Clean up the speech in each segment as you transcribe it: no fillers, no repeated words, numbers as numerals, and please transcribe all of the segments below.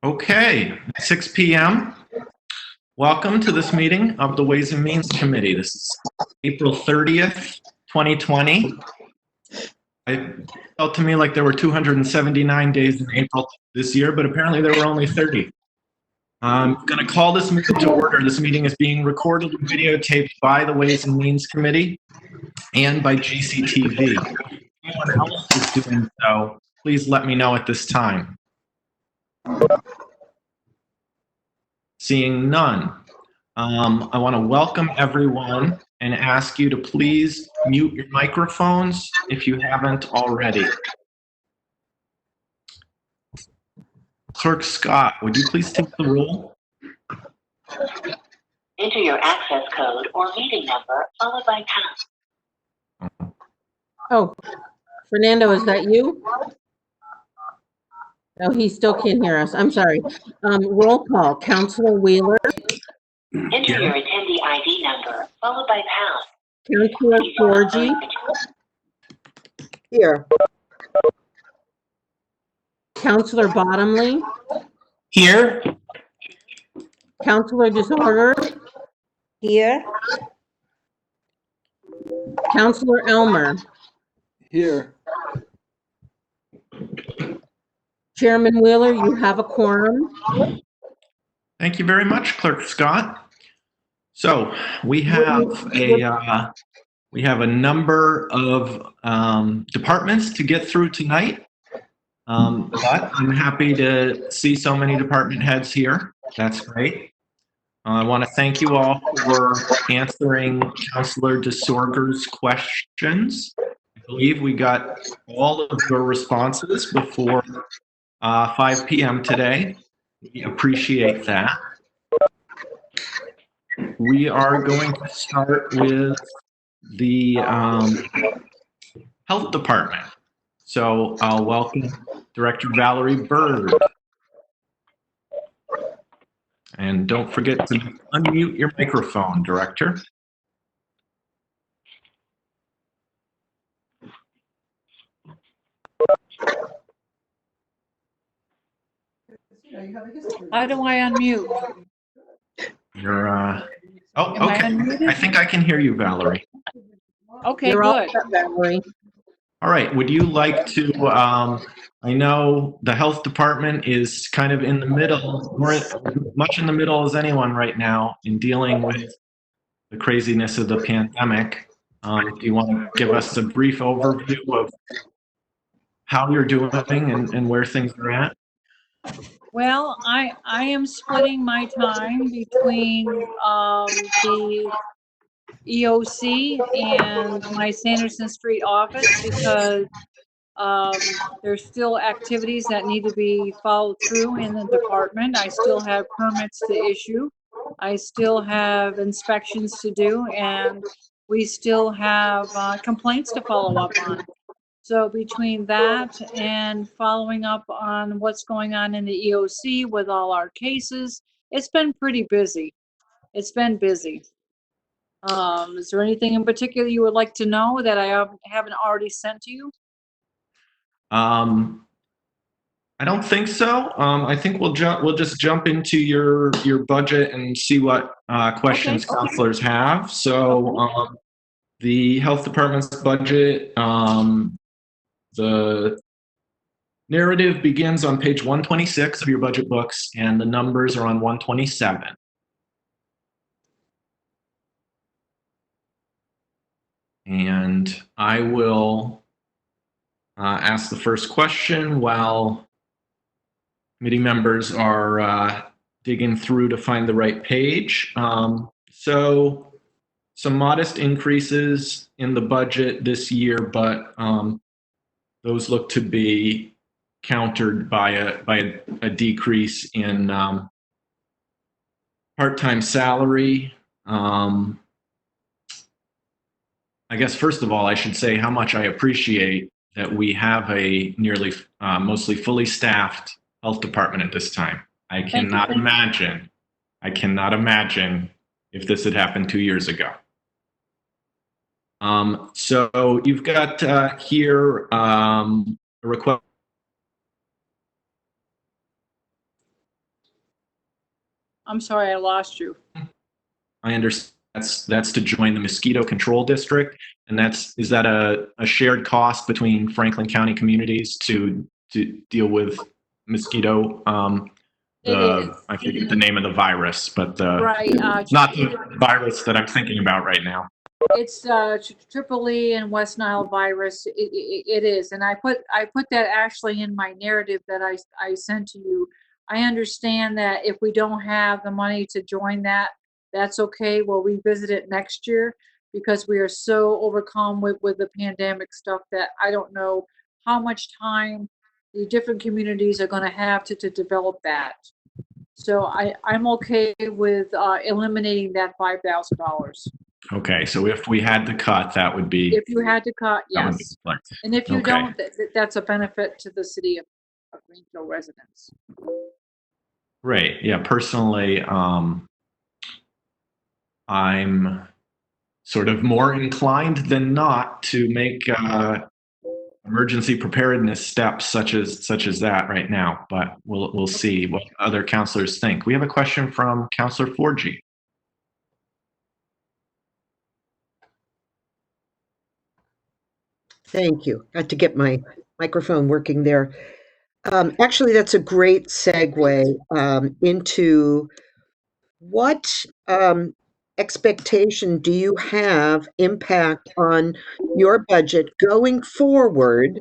Okay, 6 p.m. Welcome to this meeting of the Ways and Means Committee. This is April 30th, 2020. It felt to me like there were 279 days in April this year, but apparently there were only 30. I'm going to call this meeting to order. This meeting is being recorded and videotaped by the Ways and Means Committee and by GCTV. If anyone else is doing so, please let me know at this time. Seeing none. I want to welcome everyone and ask you to please mute your microphones if you haven't already. Clerk Scott, would you please take the roll? Enter your access code or meeting number followed by pound. Oh, Fernando, is that you? No, he still can't hear us. I'm sorry. Roll call. Councilor Wheeler. Enter your attendee ID number followed by pound. Councilor Georgie. Here. Councilor Bottomley. Here. Councilor Disorder. Here. Councilor Elmer. Here. Chairman Wheeler, you have a quorum. Thank you very much, Clerk Scott. So we have a number of departments to get through tonight, but I'm happy to see so many department heads here. That's great. I want to thank you all for answering Councilor DeSorger's questions. I believe we got all of your responses before 5 p.m. today. We appreciate that. We are going to start with the Health Department. So I'll welcome Director Valerie Bird. And don't forget to unmute your microphone, Director. How do I unmute? You're, okay. I think I can hear you, Valerie. Okay, You're all good. set, Valerie. All right. Would you like to, I know the Health Department is kind of in the middle, much in the middle as anyone right now in dealing with the craziness of the pandemic. Do you want to give us a brief overview of how you're doing and where things are at? Well, I am splitting my time between the EOC and my Sanderson Street office because there's still activities that need to be followed through in the department. I still have permits to issue. I still have inspections to do, and we still have complaints to follow up on. So between that and following up on what's going on in the EOC with all our cases, it's been pretty busy. It's been busy. Is there anything in particular you would like to know that I haven't already sent to you? I don't think so. I think we'll just jump into your budget and see what questions counselors have. So the Health Department's budget, the narrative begins on page 126 of your budget books, and the numbers are on 127. And I will ask the first question while committee members are digging through to find the right page. So some modest increases in the budget this year, but those look to be countered by a decrease in part-time salary. I guess first of all, I should say how much I appreciate that we have a nearly mostly fully staffed health department at this time. I cannot imagine if this had happened 2 years ago. So you've got here a request I'm sorry, I lost you. I understand that's to join the mosquito control district, and is that a shared cost between Franklin County communities to deal with mosquito? It is. I forget the name of the virus, but Right. it's not the virus that I'm thinking about right now. It's Triple E and West Nile virus. It is, and I put that actually in my narrative that I sent to you. I understand that if we don't have the money to join that, that's okay. We'll revisit it next year because we are so overcome with the pandemic stuff that I don't know how much time the different communities are going to have to develop that. So I'm okay with eliminating that $5,000. Okay, so if we had to cut, that would be If you had to cut, that would be yes. flex. And if you Okay. don't, that's a benefit to the city of Greenfield residents. Great. Yeah, personally, I'm sort of more inclined than not to make emergency preparedness steps such as that right now. But we'll see what other counselors think. We have a question from Counselor Forgy. Thank you. Got to get my microphone working there. Actually, that's a great segue into what expectation do you have impact on your budget going forward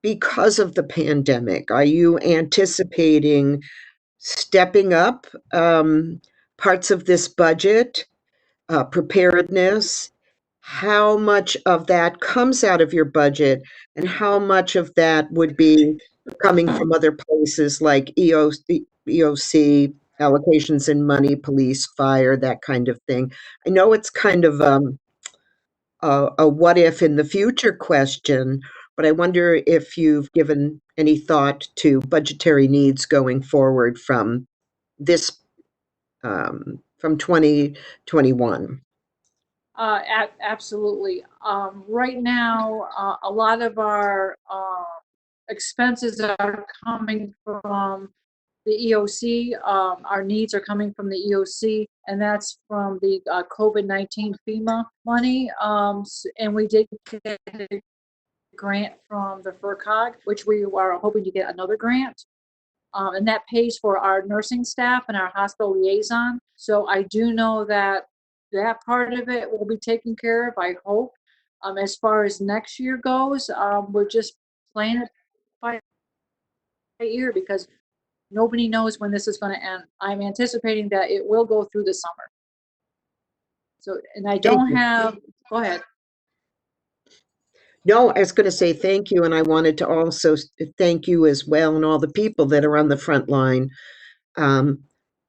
because of the pandemic? Are you anticipating stepping up parts of this budget, preparedness? How much of that comes out of your budget, and how much of that would be coming from other places like EOC, allocations in money, police, fire, that kind of thing? I know it's kind of a what if in the future question, but I wonder if you've given any thought to budgetary needs going forward from this, from 2021. Absolutely. Right now, a lot of our expenses are coming from the EOC. Our needs are coming from the EOC, and that's from the COVID-19 FEMA money. And we did get a grant from the FERCog, which we are hoping to get another grant. And that pays for our nursing staff and our hospital liaison. So I do know that that part of it will be taken care of, I hope. As far as next year goes, we're just playing it by ear because nobody knows when this is going to end. I'm anticipating that it will go through the summer. So, and I don't have, go ahead. No, I was going to say thank you, and I wanted to also thank you as well and all the people that are on the front line.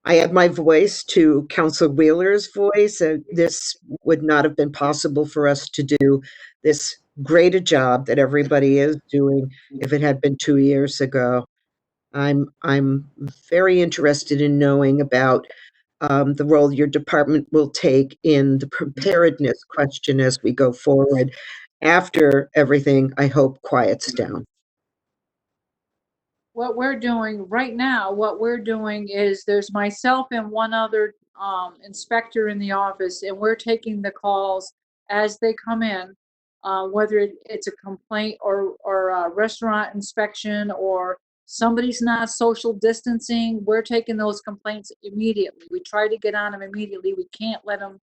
I add my voice to Council Wheeler's voice. This would not have been possible for us to do this great a job that everybody is doing if it had been 2 years ago. I'm very interested in knowing about the role your department will take in the preparedness question as we go forward after everything, I hope, quiets down. What we're doing right now, what we're doing is there's myself and one other inspector in the office, and we're taking the calls as they come in, whether it's a complaint or a restaurant inspection or somebody's not social distancing. We're taking those complaints immediately. We try to get on them immediately. We can't let them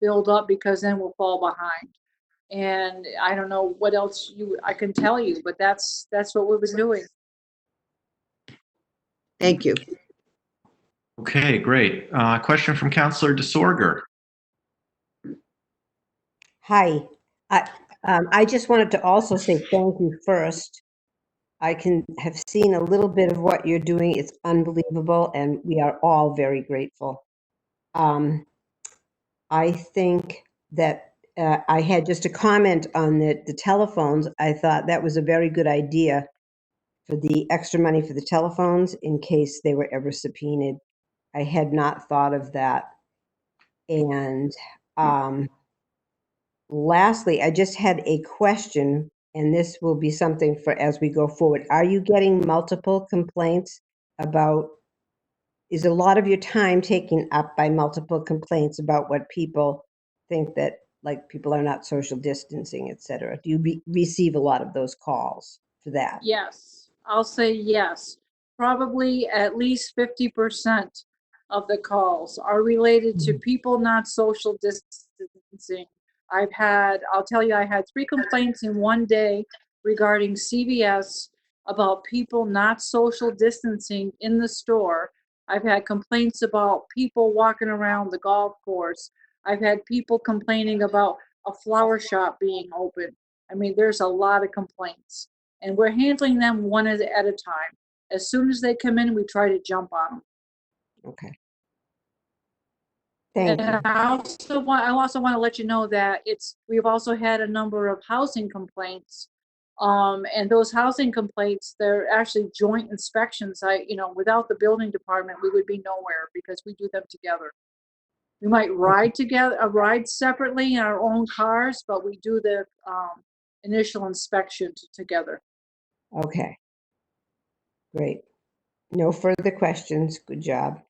build up because then we'll fall behind. And I don't know what else I can tell you, but that's what we was doing. Thank you. Okay, great. Question from Counselor DeSorger. Hi. I just wanted to also say thank you first. I can have seen a little bit of what you're doing. It's unbelievable, and we are all very grateful. I think that I had just a comment on the telephones. I thought that was a very good idea for the extra money for the telephones in case they were ever subpoenaed. I had not thought of that. And lastly, I just had a question, and this will be something for as we go forward. Are you getting multiple complaints about is a lot of your time taken up by multiple complaints about what people think that, like, people are not social distancing, et cetera? Do you receive a lot of those calls for that? Yes, I'll say yes. Probably at least 50% of the calls are related to people not social distancing. I'll tell you, I had 3 complaints in one day regarding CVS about people not social distancing in the store. I've had complaints about people walking around the golf course. I've had people complaining about a flower shop being open. I mean, there's a lot of complaints, and we're handling them one at a time. As soon as they come in, we try to jump on them. Okay. Thank And you. I also want to let you know that we've also had a number of housing complaints. And those housing complaints, they're actually joint inspections. Without the building department, we would be nowhere because we do them together. We might ride together, ride separately in our own cars, but we do the initial inspection together. Okay. Great. No further questions. Good job.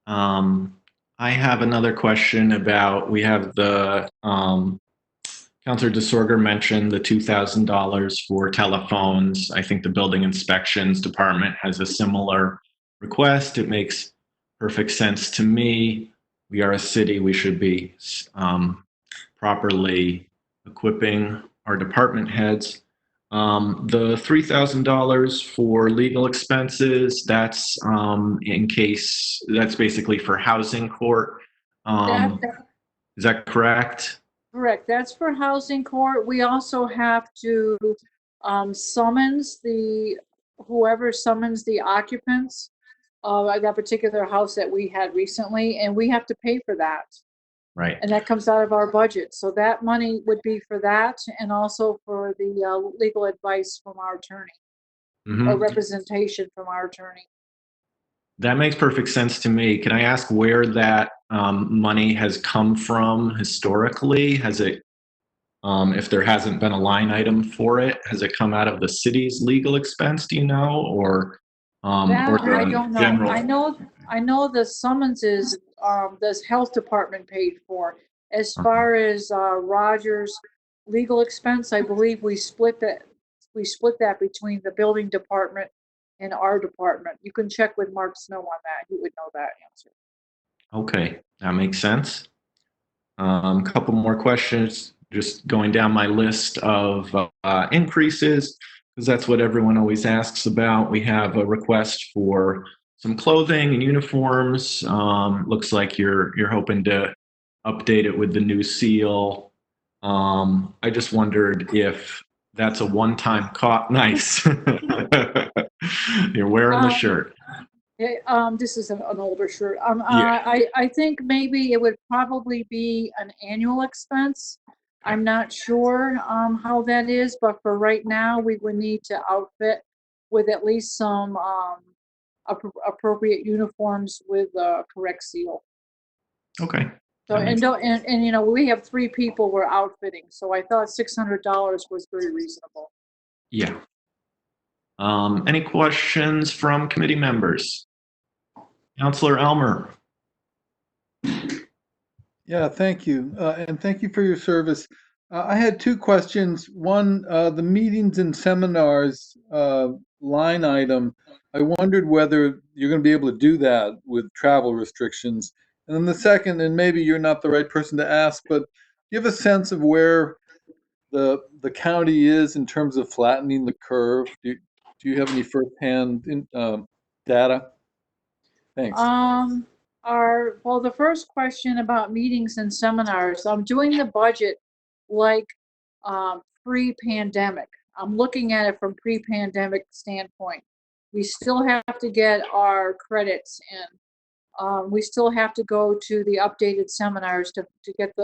I have another question about, we have the, Counselor DeSorger mentioned the $2,000 for telephones. I think the building inspections department has a similar request. It makes perfect sense to me. We are a city, we should be properly equipping our department heads. The $3,000 for legal expenses, that's in case, that's basically for housing court. Is that correct? Correct. That's for housing court. We also have to summons whoever summons the occupants of that particular house that we had recently, and we have to pay for that. Right. And that comes out of our budget. So that money would be for that, and also for the legal advice from our attorney, or representation from our attorney. That makes perfect sense to me. Can I ask where that money has come from historically? Has it, if there hasn't been a line item for it, has it come out of the city's legal expense? Do you know, or That I the don't know. general? I know the summonses, the health department paid for. As far as Roger's legal expense, I believe we split that between the building department and our department. You can check with Mark Snow on that. He would know that answer. Okay, that makes sense. Couple more questions, just going down my list of increases, because that's what everyone always asks about. We have a request for some clothing and uniforms. Looks like you're hoping to update it with the new seal. I just wondered if that's a one-time cost. Nice. You're wearing the shirt. This is an older shirt. Yeah. I think maybe it would probably be an annual expense. I'm not sure how that is, but for right now, we would need to outfit with at least some appropriate uniforms with a correct seal. Okay. So and we have 3 people we're outfitting, so I thought $600 was very reasonable. Yeah. Any questions from committee members? Counselor Elmer. Yeah, thank you. And thank you for your service. I had 2 questions. One, the meetings and seminars line item, I wondered whether you're going to be able to do that with travel restrictions. And then the second, and maybe you're not the right person to ask, but do you have a sense of where the county is in terms of flattening the curve? Do you have any firsthand data? Thanks. The first question about meetings and seminars, I'm doing the budget like pre-pandemic. I'm looking at it from pre-pandemic standpoint. We still have to get our credits in. We still have to go to the updated seminars to get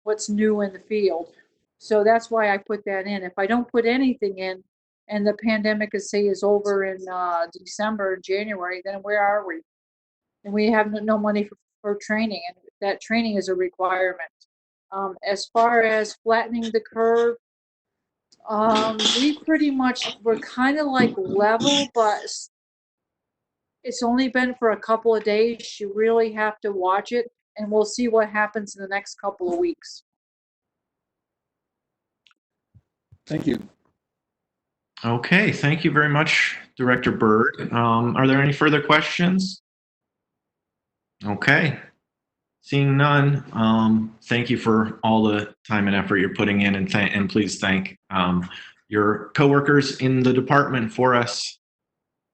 what's new in the field. So that's why I put that in. If I don't put anything in and the pandemic is over in December, January, then where are we? And we have no money for training, and that training is a requirement. As far as flattening the curve, we're kind of like level, but It's only been for a couple of days. You really have to watch it, and we'll see what happens in the next couple of weeks. Thank you. Okay, thank you very much, Director Byrd. Are there any further questions? Okay. Seeing none, thank you for all the time and effort you're putting in, and please thank your coworkers in the department for us.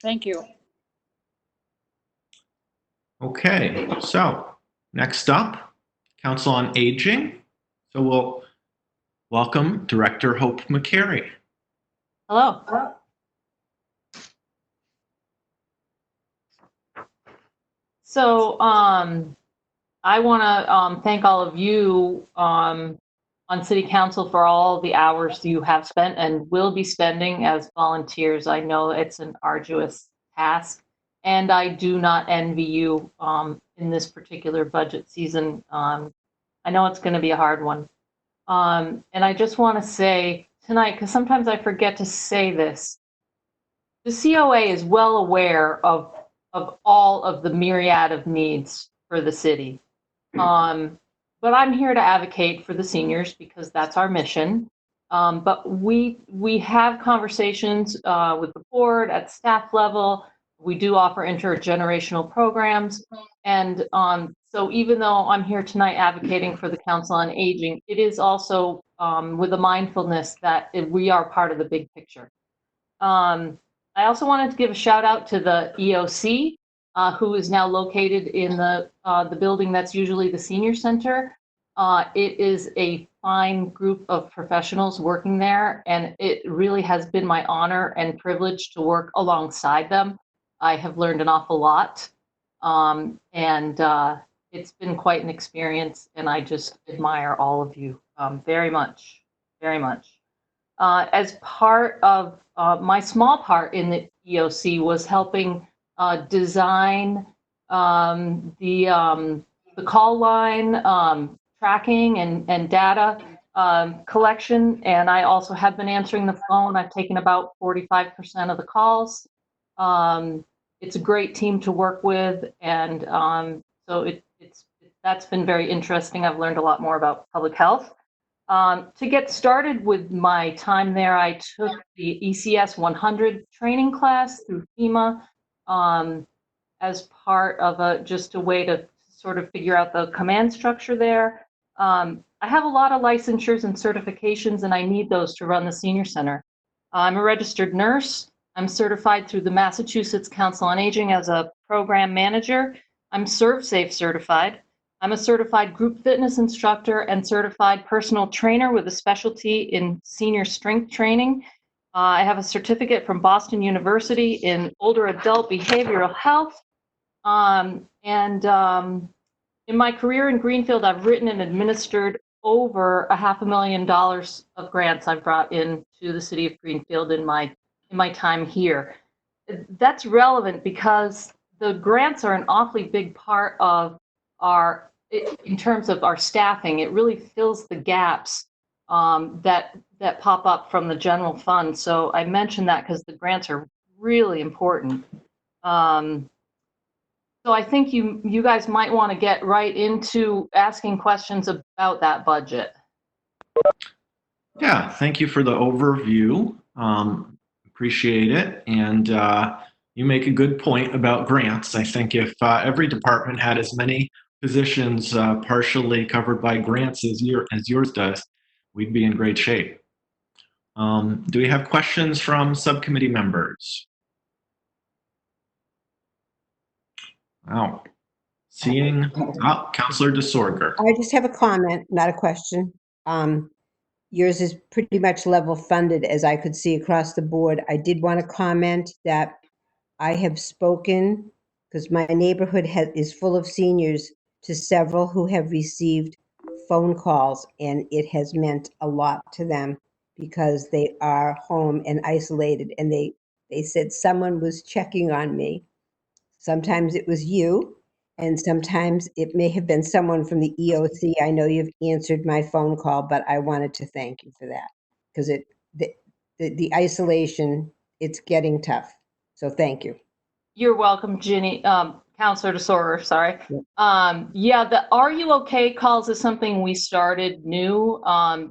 Thank you. Okay, so next up, Council on Aging. So we'll welcome Director Hope McCary. Hello. So I want to thank all of you on City Council for all the hours you have spent and will be spending as volunteers. I know it's an arduous task, and I do not envy you in this particular budget season. I know it's going to be a hard one. And I just want to say tonight, because sometimes I forget to say this, the COA is well aware of all of the myriad of needs for the city. But I'm here to advocate for the seniors because that's our mission. But we have conversations with the board at staff level. We do offer intergenerational programs. And so even though I'm here tonight advocating for the Council on Aging, it is also with a mindfulness that we are part of the big picture. I also wanted to give a shout out to the EOC, who is now located in the building that's usually the senior center. It is a fine group of professionals working there, and it really has been my honor and privilege to work alongside them. I have learned an awful lot, and it's been quite an experience, and I just admire all of you very much, very much. As part of my small part in the EOC was helping design the call line tracking and data collection, and I also have been answering the phone. I've taken about 45% of the calls. It's a great team to work with, and so that's been very interesting. I've learned a lot more about public health. To get started with my time there, I took the ECS 100 training class through FEMA as part of just a way to sort of figure out the command structure there. I have a lot of licensures and certifications, and I need those to run the senior center. I'm a registered nurse. I'm certified through the Massachusetts Council on Aging as a program manager. I'm ServSafe certified. I'm a certified group fitness instructor and certified personal trainer with a specialty in senior strength training. I have a certificate from Boston University in older adult behavioral health. In my career in Greenfield, I've written and administered over $500,000 of grants I've brought in to the city of Greenfield in my time here. That's relevant because the grants are an awfully big part of in terms of our staffing. It really fills the gaps that pop up from the general fund. So I mentioned that because the grants are really important. So I think you guys might want to get right into asking questions about that budget. Yeah, thank you for the overview. Appreciate it. And you make a good point about grants. I think if every department had as many positions partially covered by grants as yours does, we'd be in great shape. Do we have questions from subcommittee members? Wow. Seeing Councilor DeSorger. I just have a comment, not a question. Yours is pretty much level funded as I could see across the board. I did want to comment that I have spoken, because my neighborhood is full of seniors, to several who have received phone calls, and it has meant a lot to them because they are home and isolated, and they said someone was checking on me. Sometimes it was you, and sometimes it may have been someone from the EOC. I know you've answered my phone call, but I wanted to thank you for that because the isolation, it's getting tough. So thank you. You're welcome, Ginny, Counselor DeSorger, sorry. Yeah. Yeah, the Are You Okay calls is something we started new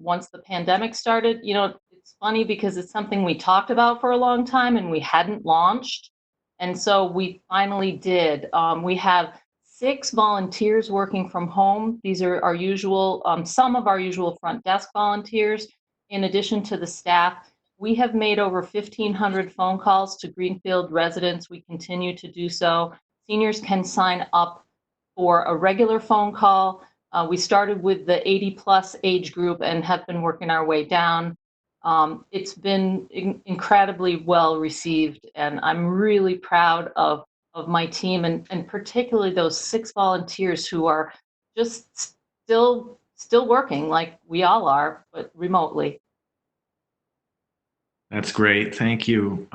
once the pandemic started. You know, it's funny because it's something we talked about for a long time and we hadn't launched. And so we finally did. We have 6 volunteers working from home. These are our usual, some of our usual front desk volunteers, in addition to the staff. We have made over 1,500 phone calls to Greenfield residents. We continue to do so. Seniors can sign up for a regular phone call. We started with the 80-plus age group and have been working our way down. It's been incredibly well received, and I'm really proud of my team and particularly those 6 volunteers who are just still working like we all are, but remotely. That's great. Thank you.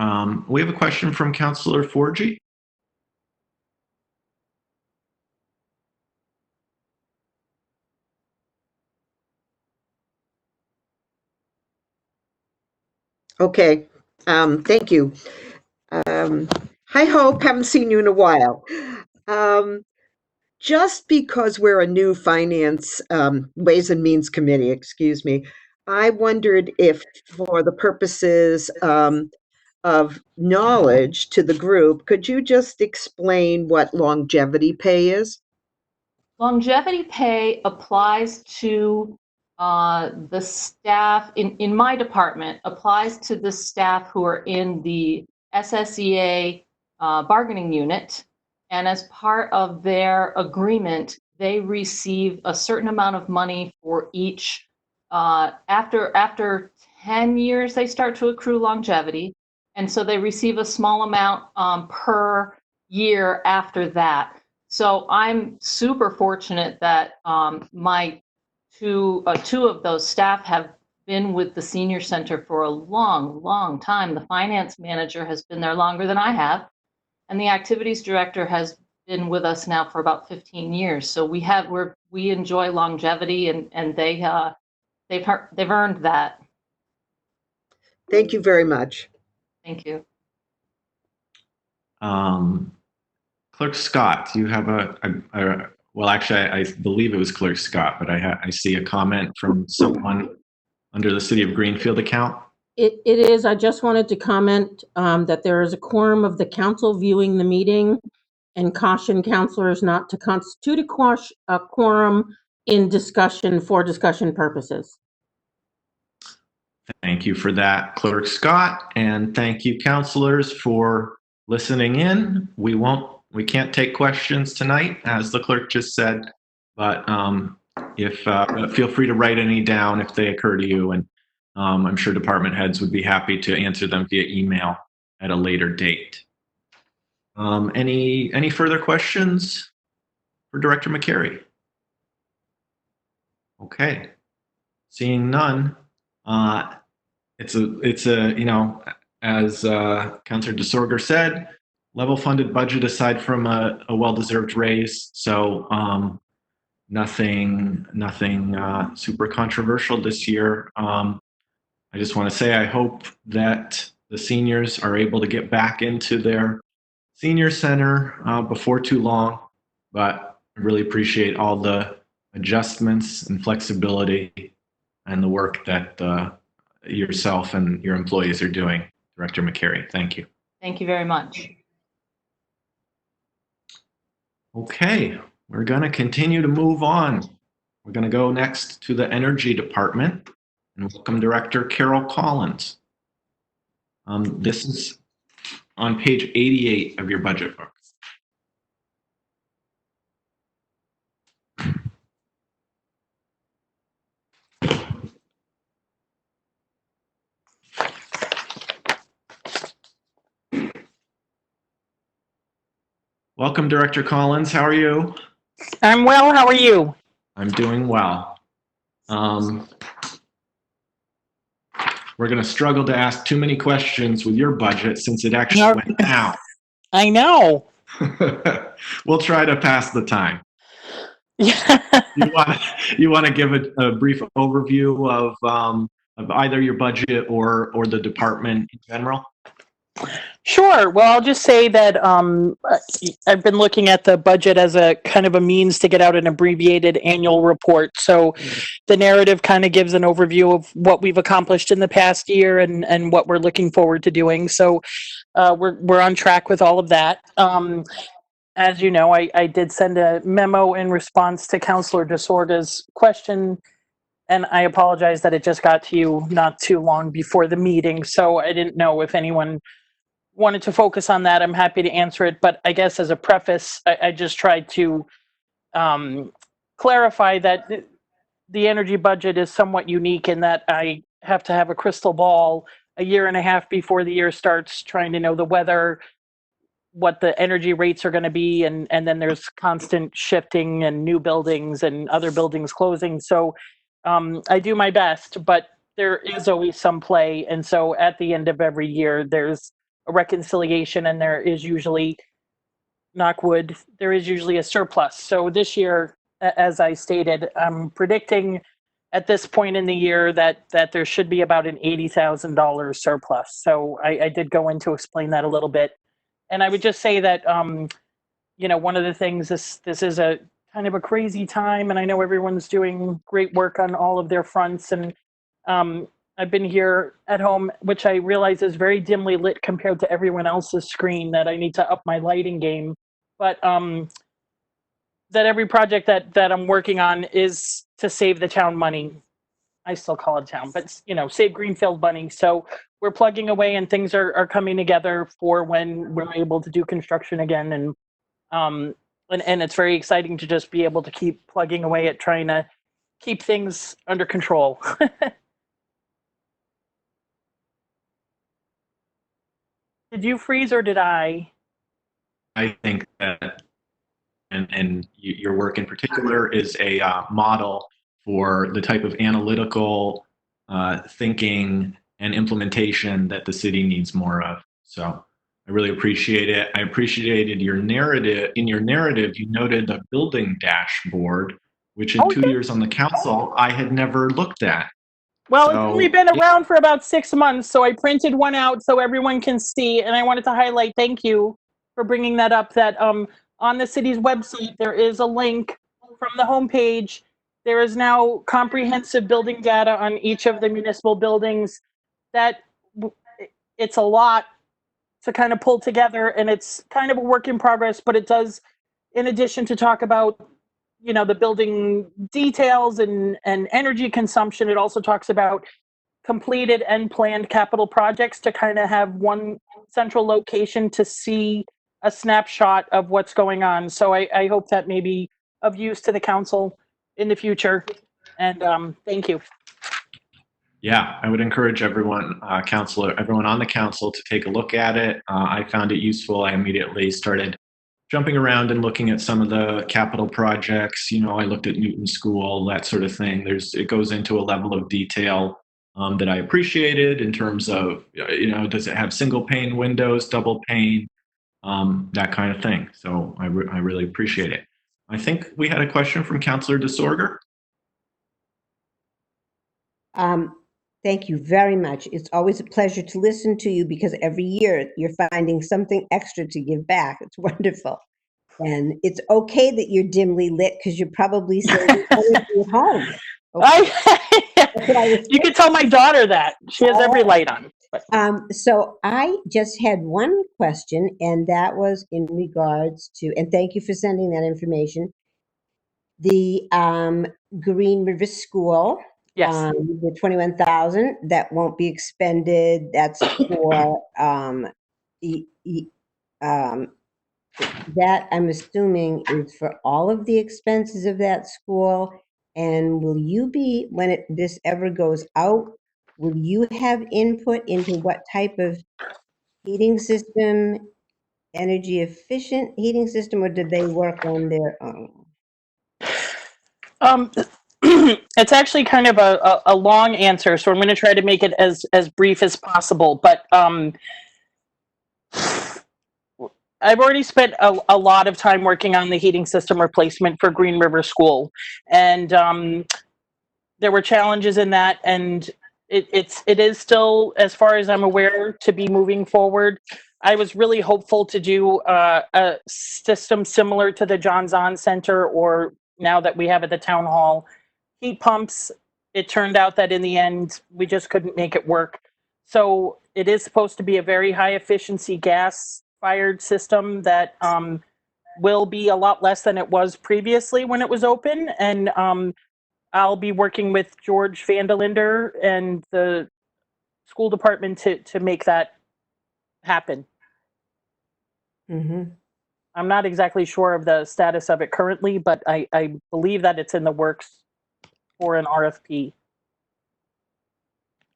We have a question from Councillor Forgy. Okay, thank you. Hi, Hope, haven't seen you in a while. Just because we're a new finance, Ways and Means Committee, excuse me, I wondered if for the purposes of knowledge to the group, could you just explain what longevity pay is? Longevity pay applies to the staff in my department, applies to the staff who are in the SSEA bargaining unit. And as part of their agreement, they receive a certain amount of money for each. After 10 years, they start to accrue longevity. And so they receive a small amount per year after that. So I'm super fortunate that my two of those staff have been with the senior center for a long, long time. The finance manager has been there longer than I have, and the activities director has been with us now for about 15 years. So we enjoy longevity, and they've earned that. Thank you very much. Thank you. Clerk Scott, you have well, actually, I believe it was Clerk Scott, but I see a comment from someone under the City of Greenfield account. It is. I just wanted to comment that there is a quorum of the council viewing the meeting and caution councilors not to constitute a quorum in discussion for discussion purposes. Thank you for that, Clerk Scott, and thank you, councilors, for listening in. We can't take questions tonight, as the clerk just said, but feel free to write any down if they occur to you, and I'm sure department heads would be happy to answer them via email at a later date. Any further questions for Director McCary? Okay, seeing none. It's a as Councillor DeSorger said, level funded budget aside from a well-deserved raise. So nothing super controversial this year. I just want to say I hope that the seniors are able to get back into their senior center before too long, but I really appreciate all the adjustments and flexibility and the work that yourself and your employees are doing. Director McCary, thank you. Thank you very much. Okay, we're going to continue to move on. We're going to go next to the Energy Department and welcome Director Carol Collins. This is on page 88 of your budget book. Welcome, Director Collins. How are you? I'm well. How are you? I'm doing well. We're going to struggle to ask too many questions with your budget since it actually went down. I know. We'll try to pass the time. Yeah. You want to give a brief overview of either your budget or the department in general? Sure. Well, I'll just say that I've been looking at the budget as a kind of a means to get out an abbreviated annual report. So the narrative kind of gives an overview of what we've accomplished in the past year and what we're looking forward to doing. So we're on track with all of that. As you know, I did send a memo in response to Councilor DeSorga's question, and I apologize that it just got to you not too long before the meeting. So I didn't know if anyone wanted to focus on that. I'm happy to answer it, but I guess as a preface, I just tried to clarify that the energy budget is somewhat unique in that I have to have a crystal ball a year and a half before the year starts, trying to know the weather, what the energy rates are going to be, and then there's constant shifting and new buildings and other buildings closing. So I do my best, but there is always some play. And so at the end of every year, there's a reconciliation, and there is usually, knock wood, there is usually a surplus. So this year, as I stated, I'm predicting at this point in the year that there should be about an $80,000 surplus. So I did go in to explain that a little bit. And I would just say that, one of the things, this is a kind of a crazy time, and I know everyone's doing great work on all of their fronts. And I've been here at home, which I realize is very dimly lit compared to everyone else's screen, that I need to up my lighting game. But that every project that I'm working on is to save the town money. I still call it town, but save Greenfield money. So we're plugging away, and things are coming together for when we're able to do construction again. And it's very exciting to just be able to keep plugging away at trying to keep things under control. Did you freeze or did I? I think that, and your work in particular is a model for the type of analytical thinking and implementation that the city needs more of. So I really appreciate it. I appreciated your narrative. In your narrative, you noted the building dashboard, which in 2 years on the council, I had never looked at. Well, So, it's only been around for about 6 months, so I printed one out so everyone can see. And I wanted to highlight, thank you for bringing that up, that on the city's website, there is a link from the homepage. There is now comprehensive building data on each of the municipal buildings. That it's a lot to kind of pull together, and it's kind of a work in progress, but it does, in addition to talk about the building details and energy consumption, it also talks about completed and planned capital projects to kind of have one central location to see a snapshot of what's going on. So I hope that may be of use to the council in the future. And thank you. Yeah, I would encourage everyone, everyone on the council to take a look at it. I found it useful. I immediately started jumping around and looking at some of the capital projects. I looked at Newton School, that sort of thing. It goes into a level of detail that I appreciated in terms of, does it have single pane windows, double pane, that kind of thing. So I really appreciate it. I think we had a question from Councilor DeSorga. Thank you very much. It's always a pleasure to listen to you, because every year you're finding something extra to give back. It's wonderful. And it's okay that you're dimly lit, because you're probably saving energy at home. Okay. You could tell my daughter that. She has every light on. So I just had one question, and that was in regards to, and thank you for sending that information, the Green River School. Yes. The 21,000 that won't be expended. That's for that I'm assuming is for all of the expenses of that school. And will you be, when this ever goes out, will you have input into what type of heating system, energy efficient heating system, or did they work on their own? It's actually kind of a long answer, so I'm going to try to make it as brief as possible. But I've already spent a lot of time working on the heating system replacement for Green River School, and there were challenges in that, and it is still, as far as I'm aware, to be moving forward. I was really hopeful to do a system similar to the John Zahn Center, or now that we have at the town hall, heat pumps. It turned out that in the end, we just couldn't make it work. So it is supposed to be a very high efficiency gas fired system that will be a lot less than it was previously when it was open. And I'll be working with George Vandelinder and the school department to make that happen. Mm-hmm. I'm not exactly sure of the status of it currently, but I believe that it's in the works for an RFP.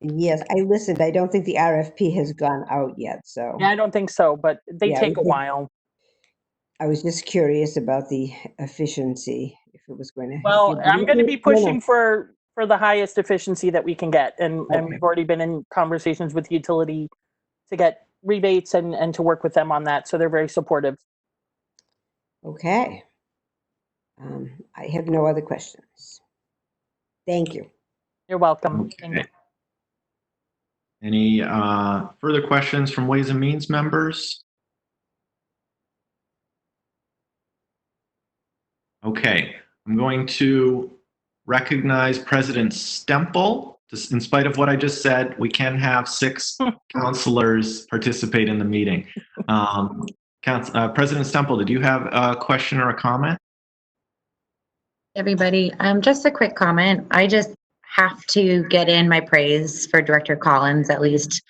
Yes, I listened. I don't think the RFP has gone out yet, so Yeah, I don't think so, but they Yeah, take a we- while. I was just curious about the efficiency, if it was going to. Well, I'm going to be No, no. pushing for the highest efficiency that we can get, and Okay. we've already been in conversations with utility to get rebates and to work with them on that. So they're very supportive. Okay. I have no other questions. Thank you. You're welcome. Thank you. Okay. Any further questions from Ways and Means members? Okay, I'm going to recognize President Stempel. Just in spite of what I just said, we can have 6 counselors participate in the meeting. President Stempel, did you have a question or a comment? Everybody, just a quick comment. I just have to get in my praise for Director Collins at least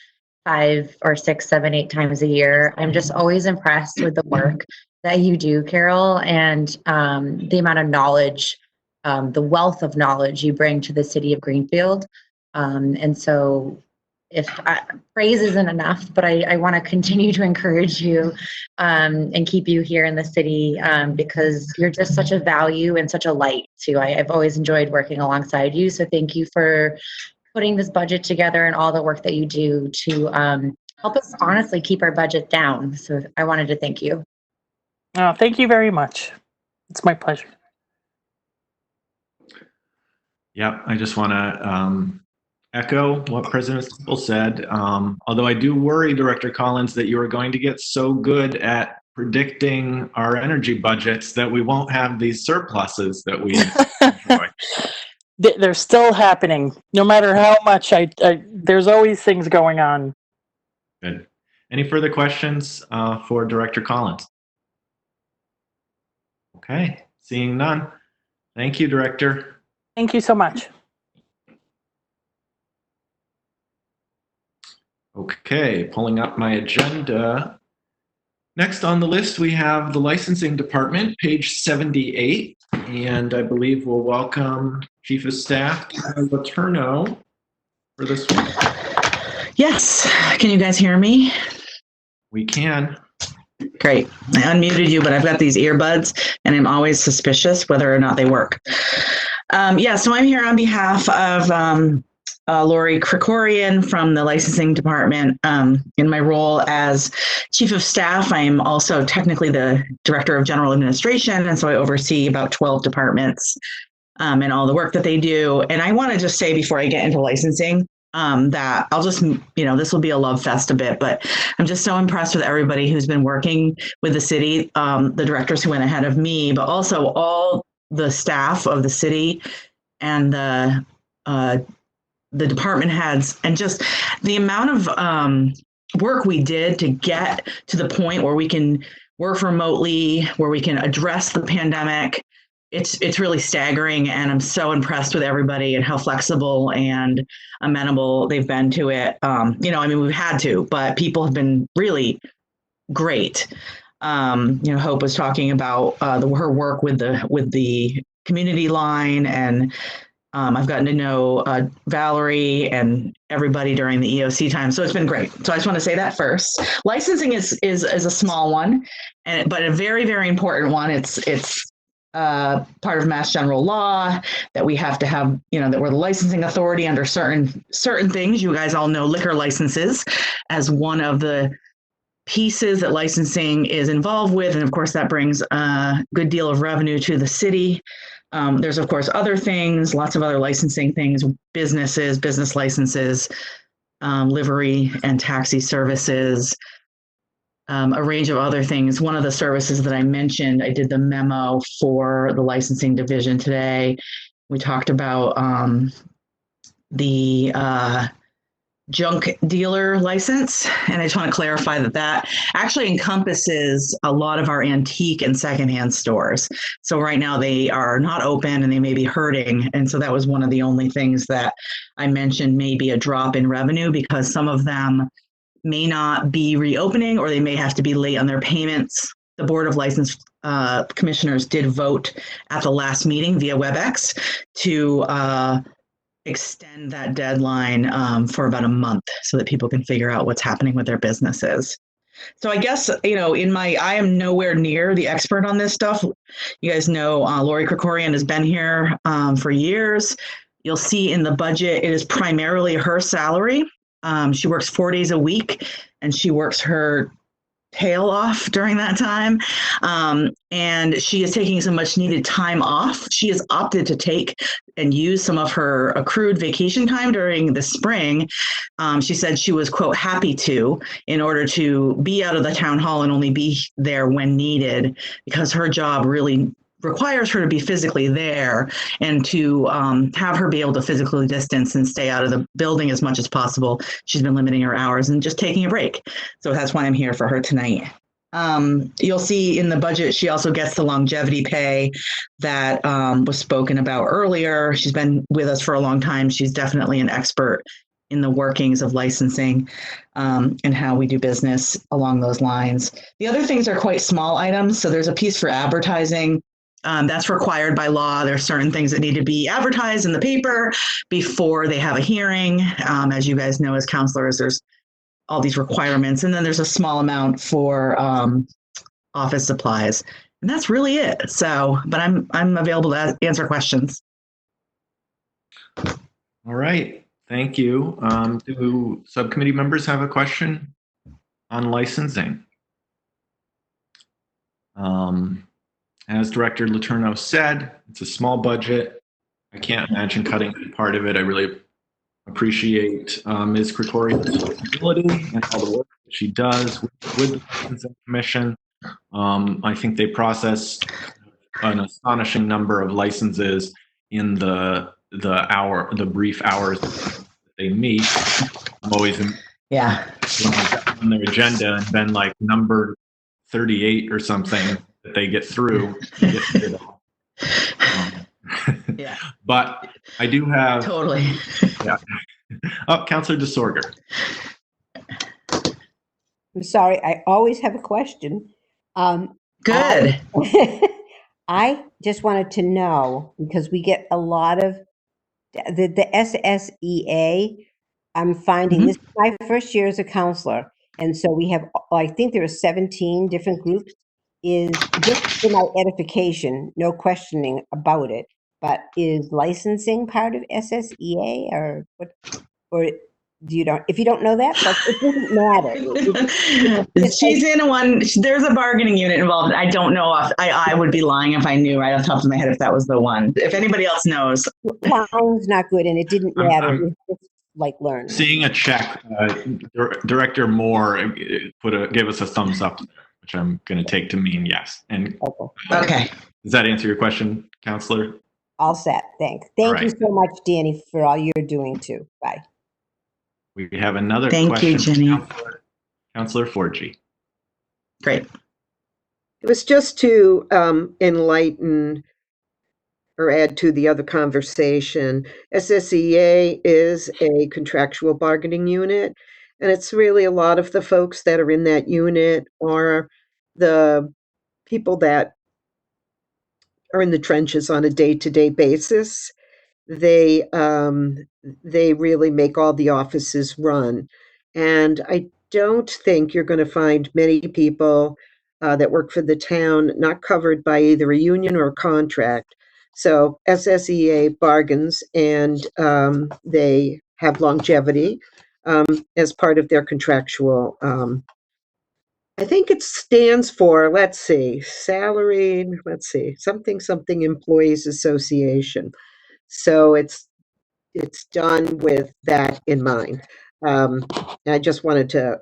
5 or 6, 7, 8 times a year. I'm just always impressed with the work that you do, Carol, and the amount of knowledge, the wealth of knowledge you bring to the city of Greenfield. And so if praise isn't enough, but I want to continue to encourage you and keep you here in the city because you're just such a value and such a light too. I've always enjoyed working alongside you. So thank you for putting this budget together and all the work that you do to help us honestly keep our budget down. So I wanted to thank you. Oh, thank you very much. It's my pleasure. Yep, I just want to echo what President Stempel said. Although I do worry, Director Collins, that you are going to get so good at predicting our energy budgets that we won't have these surpluses that we enjoy. They're still happening. No matter how much there's always things going on. Good. Any further questions for Director Collins? Okay, seeing none. Thank you, Director. Thank you so much. Okay, pulling up my agenda. Next on the list, we have the Licensing Department, page 78. And I believe we'll welcome Chief of Staff, Letourneau, for this one. Yes. Can you guys hear me? We can. Great. I unmuted you, but I've got these earbuds and I'm always suspicious whether or not they work. So I'm here on behalf of Lori Krikorian from the Licensing Department. In my role as Chief of Staff, I am also technically the Director of General Administration, and so I oversee about 12 departments and all the work that they do. And I want to just say before I get into licensing that I'll just, this will be a love fest a bit, but I'm just so impressed with everybody who's been working with the city, the directors who went ahead of me, but also all the staff of the city and the department heads, and just the amount of work we did to get to the point where we can work remotely, where we can address the pandemic. It's really staggering, and I'm so impressed with everybody and how flexible and amenable they've been to it. We've had to, but people have been really great. Hope was talking about her work with the community line, and I've gotten to know Valerie and everybody during the EOC time, so it's been great. So I just want to say that first. Licensing is a small one, but a very, very important one. It's part of Mass General Law that we have to have, that we're the licensing authority under certain things. You guys all know liquor licenses as one of the pieces that licensing is involved with, and of course that brings a good deal of revenue to the city. There's of course other things, lots of other licensing things, business licenses, livery and taxi services, a range of other things. One of the services that I mentioned, I did the memo for the licensing division today. We talked about the junk dealer license. And I just want to clarify that that actually encompasses a lot of our antique and secondhand stores. So right now they are not open and they may be hurting. And so that was one of the only things that I mentioned may be a drop in revenue because some of them may not be reopening or they may have to be late on their payments. The Board of License Commissioners did vote at the last meeting via WebEx to extend that deadline for about a month so that people can figure out what's happening with their businesses. So I guess, you know, I am nowhere near the expert on this stuff. You guys know Lori Krikorian has been here for years. You'll see in the budget, it is primarily her salary. She works 4 days a week and she works her tail off during that time. And she is taking some much needed time off. She has opted to take and use some of her accrued vacation time during the spring. She said she was, quote, happy to, in order to be out of the town hall and only be there when needed, because her job really requires her to be physically there and to have her be able to physically distance and stay out of the building as much as possible. She's been limiting her hours and just taking a break. So that's why I'm here for her tonight. You'll see in the budget, she also gets the longevity pay that was spoken about earlier. She's been with us for a long time. She's definitely an expert in the workings of licensing and how we do business along those lines. The other things are quite small items. So there's a piece for advertising. That's required by law. There are certain things that need to be advertised in the paper before they have a hearing. As you guys know, as counselors, there's all these requirements. And then there's a small amount for office supplies. And that's really it. So, but I'm available to answer questions. All right. Thank you. Do subcommittee members have a question on licensing? As Director Letourneau said, it's a small budget. I can't imagine cutting part of it. I really appreciate Ms. Krikorian's ability and all the work that she does with the Licensing Commission. I think they process an astonishing number of licenses in the brief hours that they meet. I'm always on their agenda and been like number 38 or something that they get through. Yeah. But I do have Totally. Yeah. Oh, Councilor DeSorger. I'm sorry, I always have a question. Good. I just wanted to know, because we get a lot of the SSEA, I'm finding this is my first year as a counselor. And so we have, I think there are 17 different groups. Is just for my edification, no questioning about it, but is licensing part of SSEA or what? Or do you don't? If you don't know that, it doesn't matter. She's in one. There's a bargaining unit involved. I don't know. I would be lying if I knew right off the top of my head if that was the one. If anybody else knows. Sounds not good, and it didn't matter. It was just like learn. Seeing a check, Director Moore gave us a thumbs up, which I'm going to take to mean yes. And okay. Does that answer your question, Counselor? All set. Thanks. Thank you so much, Danny, for all you're doing too. Bye. We have another question. Thank you, Jenny. Counselor Forgy. Great. It was just to enlighten or add to the other conversation. SSEA is a contractual bargaining unit, and it's really a lot of the folks that are in that unit are the people that are in the trenches on a day-to-day basis. They really make all the offices run. And I don't think you're going to find many people that work for the town not covered by either a union or a contract. So SSEA bargains, and they have longevity as part of their contractual. I think it stands for, salaried, something Employees Association. So it's done with that in mind. I just wanted to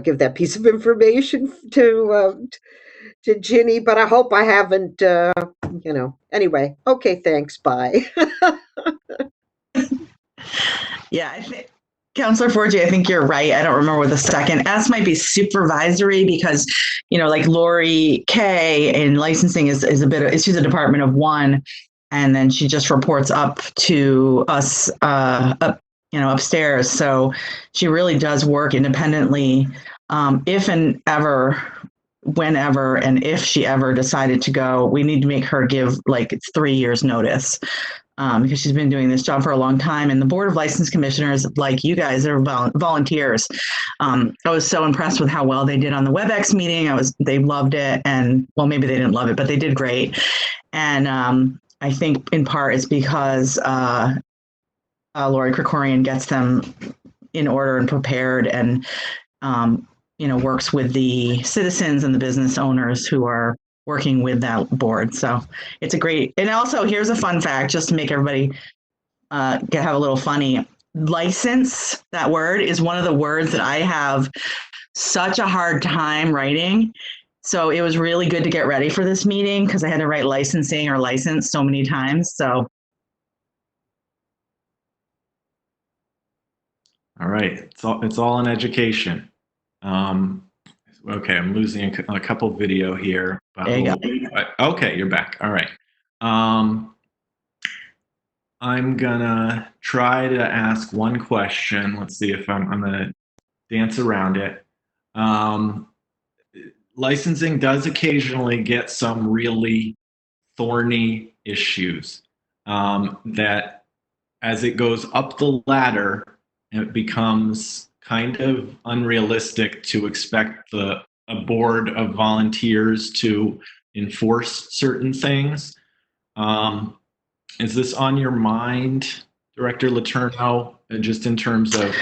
give that piece of information to Ginny, but I hope I haven't, anyway. Okay, thanks. Bye. Yeah, Counselor Forgy, I think you're right. I don't remember what the second S might be supervisory because, like Lori Kay in licensing is she's a department of one, and then she just reports up to us, upstairs. So she really does work independently. If and ever, whenever, and if she ever decided to go, we need to make her give like 3 years notice. Because she's been doing this job for a long time. And the Board of License Commissioners, like you guys, are volunteers. I was so impressed with how well they did on the WebEx meeting. They loved it. And well, maybe they didn't love it, but they did great. And I think in part it's because Lori Krikorian gets them in order and prepared and, works with the citizens and the business owners who are working with that board. So it's a great, and also here's a fun fact, just to make everybody have a little funny. License, that word is one of the words that I have such a hard time writing. So it was really good to get ready for this meeting because I had to write licensing or license so many times. So. All right, it's all in education. Okay, I'm losing a couple video here. But There you go. Okay, you're back. All right. I'm gonna try to ask one question. Let's see if I'm gonna dance around it. Licensing does occasionally get some really thorny issues that as it goes up the ladder, it becomes kind of unrealistic to expect a board of volunteers to enforce certain things. Is this on your mind, Director Letourneau, just in terms of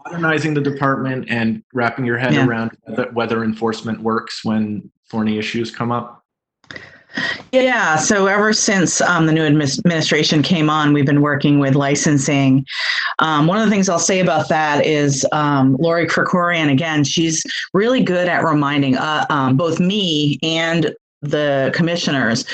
modernizing the department and wrapping your head around whether enforcement works when thorny issues come up? Yeah, so ever since the new administration came on, we've been working with licensing. One of the things I'll say about that is Lori Krikorian, again, she's really good at reminding both me and the commissioners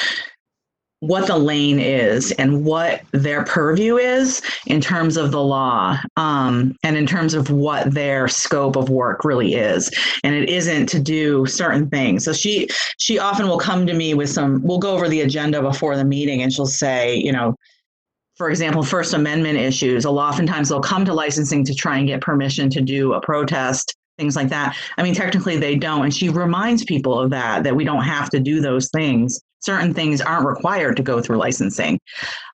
what the lane is and what their purview is in terms of the law, and in terms of what their scope of work really is. And it isn't to do certain things. So she often will come to me with we'll go over the agenda before the meeting and she'll say, for example, First Amendment issues, oftentimes they'll come to licensing to try and get permission to do a protest, things like that. I mean, technically they don't. And she reminds people of that we don't have to do those things. Certain things aren't required to go through licensing.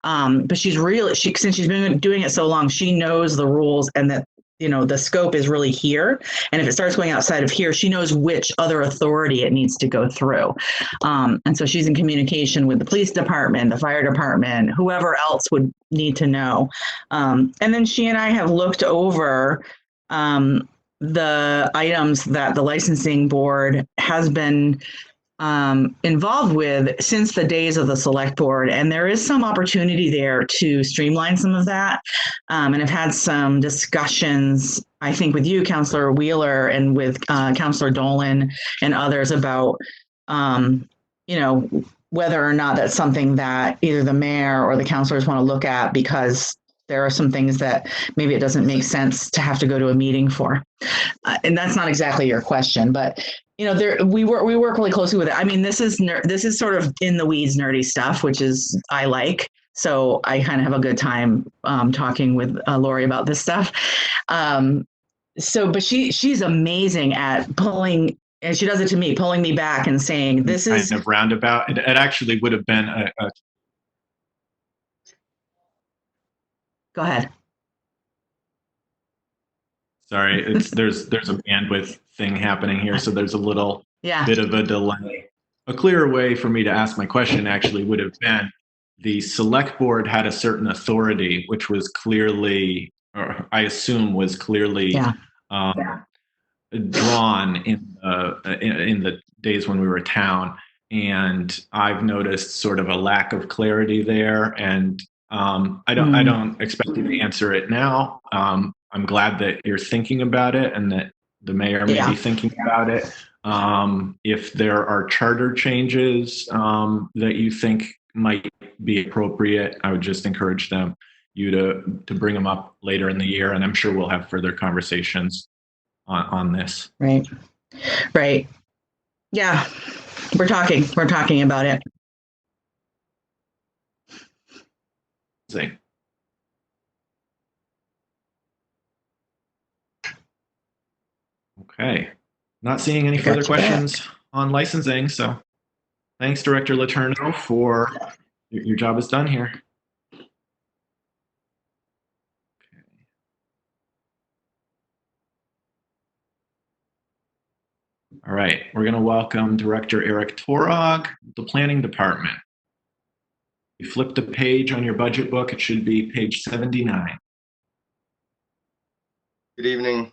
But since she's been doing it so long, she knows the rules and that, the scope is really here. And if it starts going outside of here, she knows which other authority it needs to go through. And so she's in communication with the police department, the fire department, whoever else would need to know. And then she and I have looked over the items that the licensing board has been involved with since the days of the select board. And there is some opportunity there to streamline some of that. And I've had some discussions, I think, with you, Councillor Wheeler, and with Councillor Dolan and others about, whether or not that's something that either the mayor or the councillors want to look at, because there are some things that maybe it doesn't make sense to have to go to a meeting for. And that's not exactly your question, but we work really closely with it. I mean, this is sort of in the weeds nerdy stuff, which is I like. So I kind of have a good time talking with Lori about this stuff. But she's amazing at pulling, and she does it to me, pulling me back and saying, "This is kind of roundabout." It actually would have been a Go ahead. Sorry, there's a bandwidth thing happening here, so there's a little bit of a delay. A clearer way for me to ask my question actually would have been, the select board had a certain authority, which was clearly, or I assume was clearly drawn in the days when we were a town, and I've noticed sort of a lack of clarity there, and I don't expect you to answer it now. I'm glad that you're thinking about it and that the mayor may Yeah. be thinking about it. If there are charter changes that you think might be appropriate, I would just encourage you to bring them up later in the year, and I'm sure we'll have further conversations on this. Right. Right. Yeah. We're talking about it. See. Okay. Not seeing any further Got you back. questions on licensing, so thanks, Director Letourneau, for your job is done here. All right, we're going to welcome Director Eric Torog, the Planning Department. You flip the page on your budget book, it should be page 79. Good evening,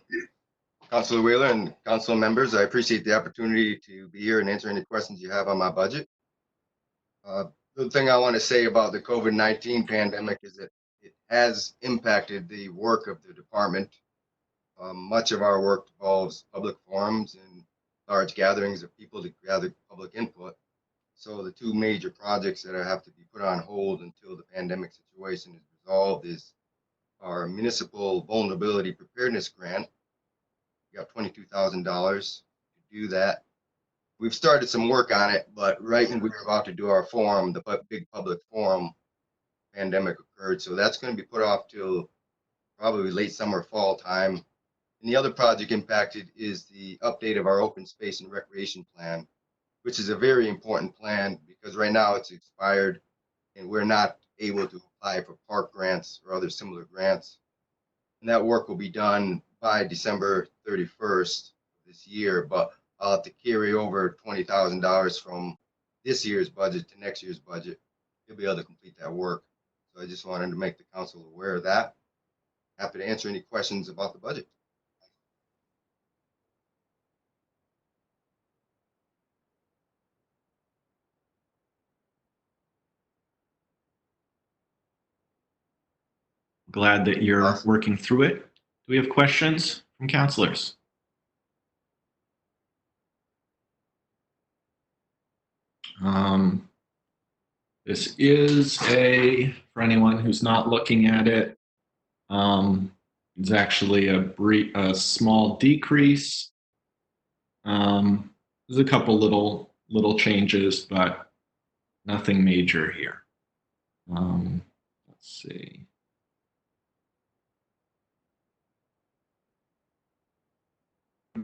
Councilor Wheeler and council members. I appreciate the opportunity to be here and answer any questions you have on my budget. The thing I want to say about the COVID-19 pandemic is that it has impacted the work of the department. Much of our work involves public forums and large gatherings of people to gather public input. So the two major projects that have to be put on hold until the pandemic situation is resolved is our municipal vulnerability preparedness grant. We got $22,000 to do that. We've started some work on it, but right when we were about to do our forum, the big public forum, pandemic occurred. So that's going to be put off till probably late summer, fall time. And the other project impacted is the update of our open space and recreation plan, which is a very important plan because right now it's expired and we're not able to apply for park grants or other similar grants. And that work will be done by December 31st this year, but I'll have to carry over $20,000 from this year's budget to next year's budget. You'll be able to complete that work. So I just wanted to make the council aware of that. Happy to answer any questions about the budget. Glad that you're working through it. Do we have questions from councilors? This is for anyone who's not looking at it, it's actually a small decrease. There's a couple little changes, but nothing major here. Let's see.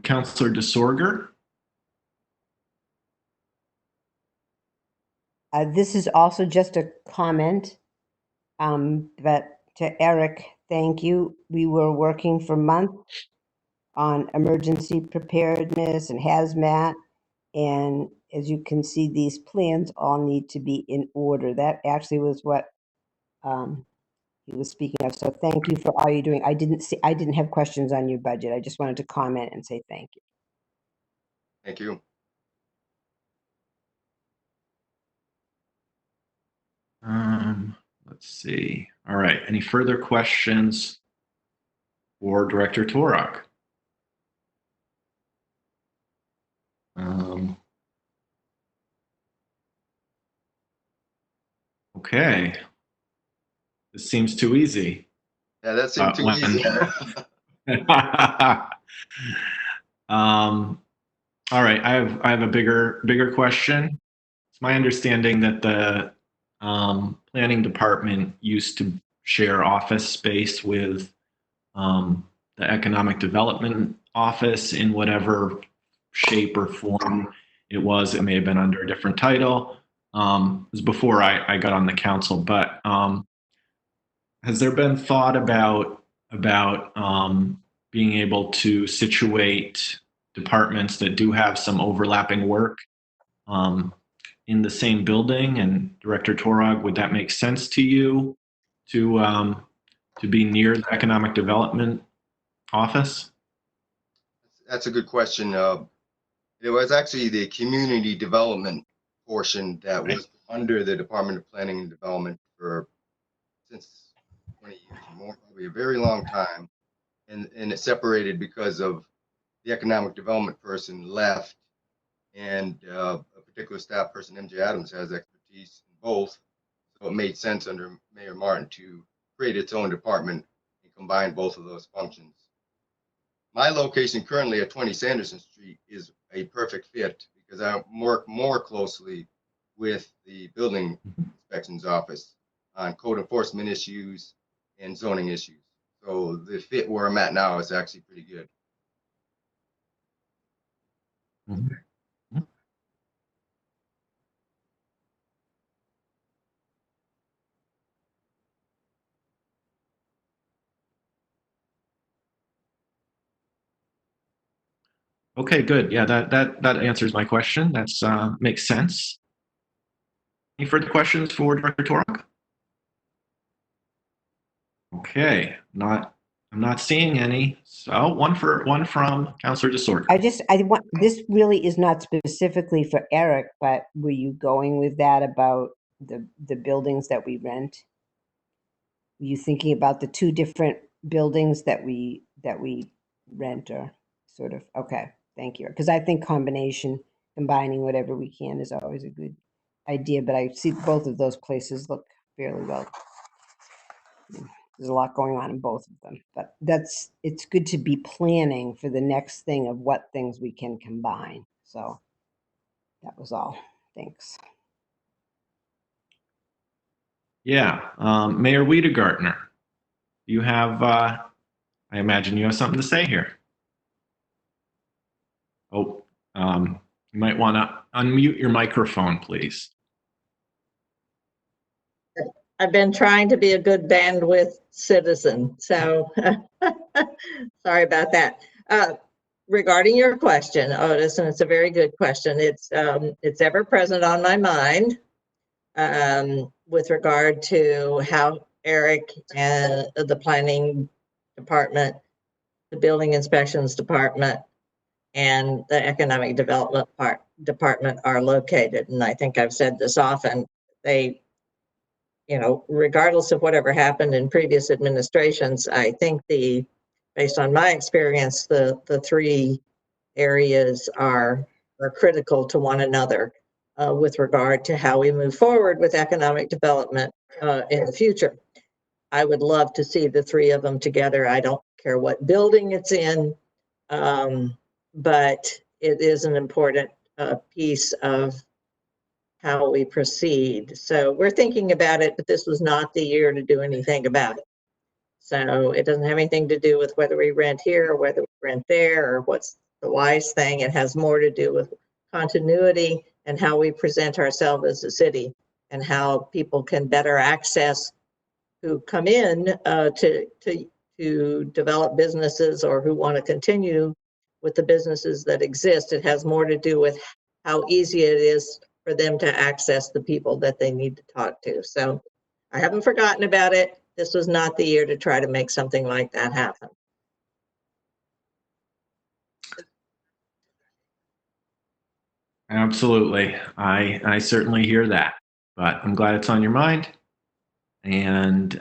Councilor DeSorger. This is also just a comment, but to Eric, thank you. We were working for months on emergency preparedness and hazmat. And as you can see, these plans all need to be in order. That actually was what he was speaking of. So thank you for all you're doing. I didn't have questions on your budget. I just wanted to comment and say thank you. Thank you. Let's see. All right. Any further questions for Director Torok? Okay. This seems too easy. Yeah, that seemed too easy. All right. I have a bigger question. It's my understanding that the planning department used to share office space with the economic development office in whatever shape or form it was. It may have been under a different title. It was before I got on the council, but has there been thought about being able to situate departments that do have some overlapping work in the same building? And Director Torog, would that make sense to you to be near the economic development office? That's a good question. It was actually the community development portion that was under the Department of Planning and Development since 20 years or more, probably a very long time. And it separated because of the economic development person left, and a particular staff person, MJ Adams, has expertise in both. So it made sense under Mayor Martin to create its own department and combine both of those functions. My location currently at 20 Sanderson Street is a perfect fit because I work more closely with the building inspections office on code enforcement issues and zoning issues. So the fit where I'm at now is actually pretty good. Okay, good. Yeah, that answers my question. That's makes sense. Any further questions for Director Torok? Okay, I'm not seeing any. So one from Councilor DeSort. I want, this really is not specifically for Eric, but were you going with that about the buildings that we rent? Were you thinking about the two different buildings that we rent, or sort of? Okay, thank you. Because I think combining whatever we can is always a good idea, but I see both of those places look fairly well. There's a lot going on in both of them, but it's good to be planning for the next thing of what things we can combine. So that was all. Thanks. Yeah, Mayor Wiedegartner, you have, I imagine you have something to say here. Oh, you might want to unmute your microphone, please. I've been trying to be a good bandwidth citizen, so sorry about that. Regarding your question, Otis, and it's a very good question. It's ever present on my mind with regard to how Eric and the planning department, the building inspections department, and the economic development department are located. And I think I've said this often. They, you know, regardless of whatever happened in previous administrations, I think based on my experience, the three areas are critical to one another with regard to how we move forward with economic development in the future. I would love to see the three of them together. I don't care what building it's in, but it is an important piece of how we proceed. So we're thinking about it, but this was not the year to do anything about it. So it doesn't have anything to do with whether we rent here or whether we rent there or what's the wise thing. It has more to do with continuity and how we present ourselves as a city and how people can better access who come in to develop businesses or who want to continue with the businesses that exist. It has more to do with how easy it is for them to access the people that they need to talk to. So I haven't forgotten about it. This was not the year to try to make something like that happen. Absolutely. I certainly hear that, but I'm glad it's on your mind. And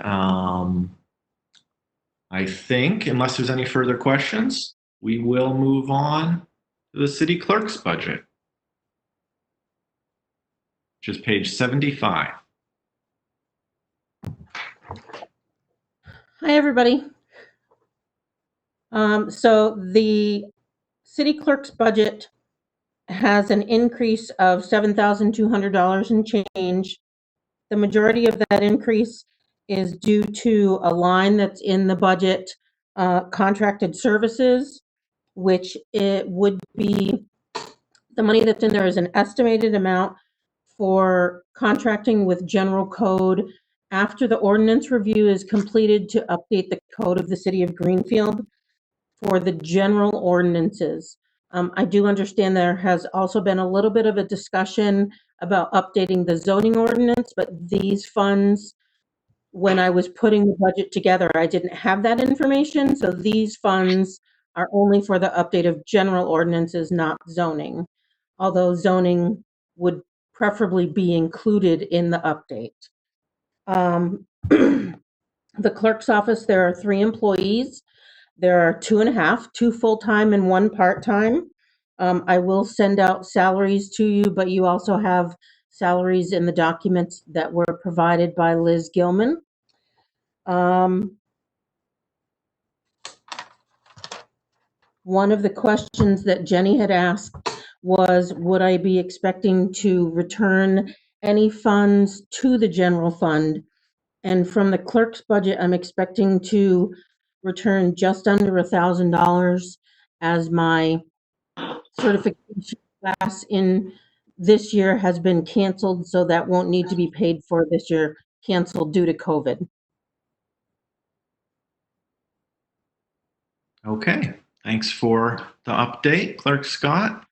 I think, unless there's any further questions, we will move on to the city clerk's budget, which is page 75. Hi, everybody. So the city clerk's budget has an increase of $7,200 and change. The majority of that increase is due to a line that's in the budget, contracted services, which it would be, the money that's in there is an estimated amount for contracting with general code after the ordinance review is completed to update the code of the city of Greenfield for the general ordinances. I do understand there has also been a little bit of a discussion about updating the zoning ordinance, but these funds, when I was putting the budget together, I didn't have that information. So these funds are only for the update of general ordinances, not zoning. Although zoning would preferably be included in the update. The clerk's office, there are 3 employees. there are 2.5, 2 full-time and 1 part-time. I will send out salaries to you, but you also have salaries in the documents that were provided by Liz Gilman. One of the questions that Jenny had asked was, would I be expecting to return any funds to the general fund? And from the clerk's budget, I'm expecting to return just under $1,000 as my certification class in this year has been canceled, so that won't need to be paid for this year, canceled due to COVID. Okay, thanks for the update, Clerk Scott.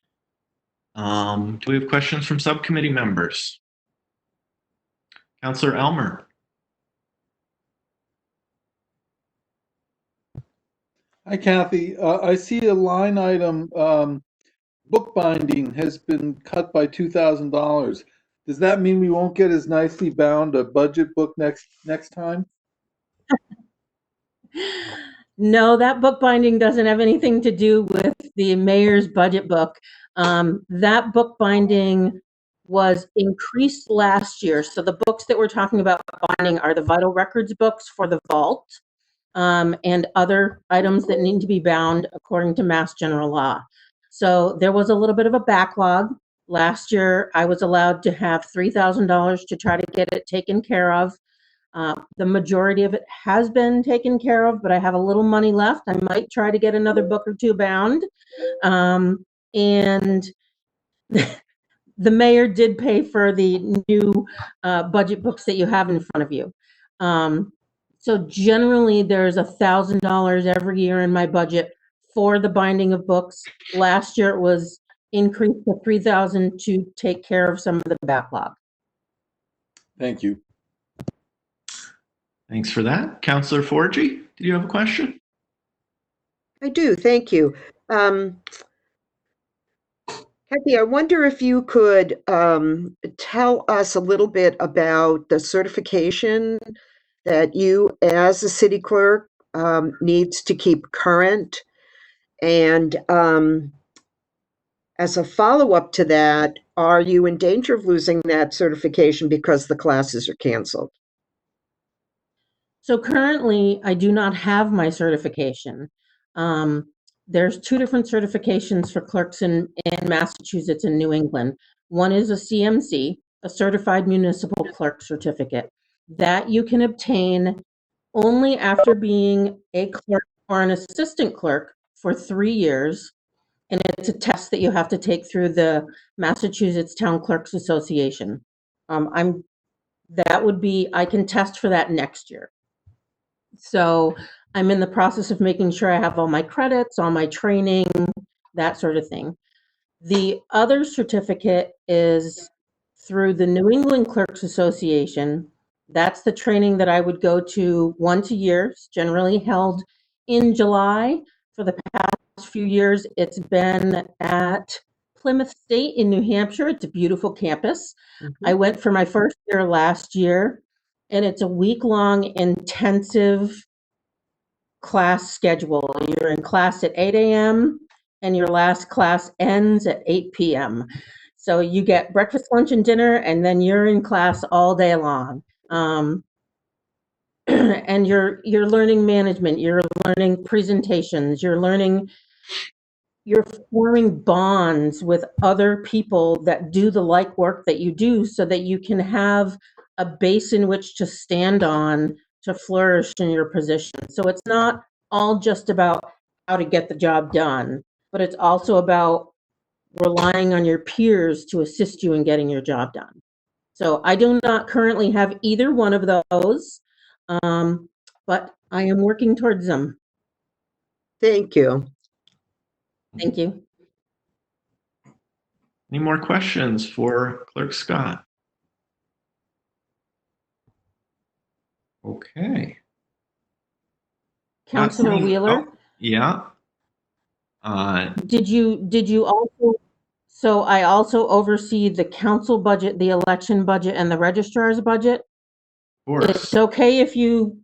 Do we have questions from subcommittee members? Councillor Elmer. Hi, Kathy. I see a line item, bookbinding has been cut by $2,000. Does that mean we won't get as nicely bound a budget book next time? No, that bookbinding doesn't have anything to do with the mayor's budget book. That bookbinding was increased last year. So the books that we're talking about binding are the vital records books for the vault, and other items that need to be bound according to Mass General Law. So there was a little bit of a backlog. Last year, I was allowed to have $3,000 to try to get it taken care of. The majority of it has been taken care of, but I have a little money left. I might try to get another book or 2 bound. And the mayor did pay for the new budget books that you have in front of you. So generally, there's $1,000 every year in my budget for the binding of books. Last year, it was increased to $3,000 to take care of some of the backlog. Thank you. Thanks for that. Councillor Forgy, did you have a question? I do, thank you. Kathy, I wonder if you could tell us a little bit about the certification that you, as a city clerk, needs to keep current. And as a follow-up to that, are you in danger of losing that certification because the classes are canceled? So currently, I do not have my certification. There's 2 different certifications for clerks in Massachusetts and New England. One is a CMC, a Certified Municipal Clerk Certificate, that you can obtain only after being a clerk or an assistant clerk for 3 years. And it's a test that you have to take through the Massachusetts Town Clerks Association. I can test for that next year. So I'm in the process of making sure I have all my credits, all my training, that sort of thing. The other certificate is through the New England Clerks Association. That's the training that I would go to once a year, generally held in July. For the past few years, it's been at Plymouth State in New Hampshire. It's a beautiful campus. I went for my first year last year, and it's a week-long intensive class schedule. You're in class at 8 a.m. and your last class ends at 8 p.m. So you get breakfast, lunch, and dinner, and then you're in class all day long. And you're learning management, you're learning presentations, you're forming bonds with other people that do the like work that you do, so that you can have a base in which to stand on to flourish in your position. So it's not all just about how to get the job done, but it's also about relying on your peers to assist you in getting your job done. So I do not currently have either one of those, but I am working towards them. Thank you. Thank you. Any more questions for Clerk Scott? Okay. Councillor Wheeler? Oh, yeah. Did you also, so I also oversee the council budget, the election budget, and the registrar's budget? Of course. It's okay if you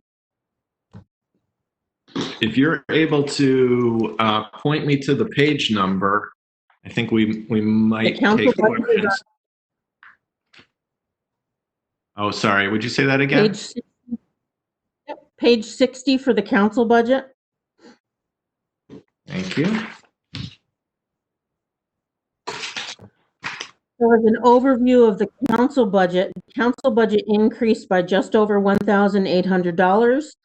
if you're able to point me to the page number, I think we might council take budget is questions. Oh, sorry. Would you say that again? Page 60, yep, page 60 for the council budget. Thank you. There was an overview of the council budget. Council budget increased by just over $1,800.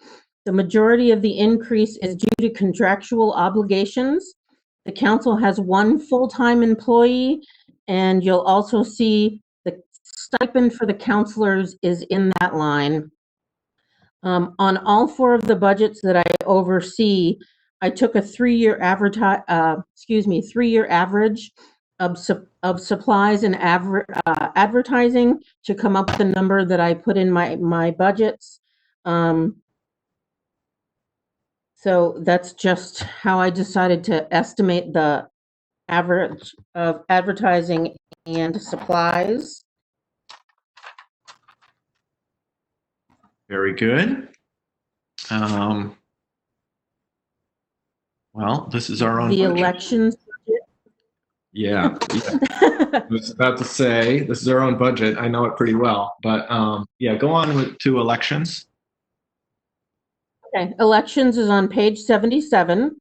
The majority of the increase is due to contractual obligations. The council has one full-time employee, and you'll also see the stipend for the counselors is in that line. On all four of the budgets that I oversee, I took a three-year average of supplies and advertising to come up with the number that I put in my budgets. So that's just how I decided to estimate the average of advertising and supplies. Very good. Well, this is our own The budget. elections. Yeah. I was about to say, this is our own budget. I know it pretty well, but yeah, go on to elections. Okay, elections is on page 77.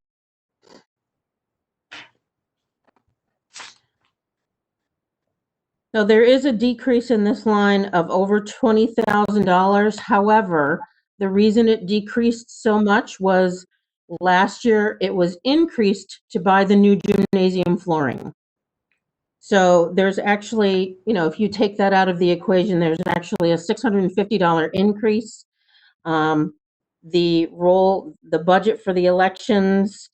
So there is a decrease in this line of over $20,000. However, the reason it decreased so much was last year it was increased to buy the new gymnasium flooring. So there's actually, if you take that out of the equation, there's actually a $650 increase. The budget for the elections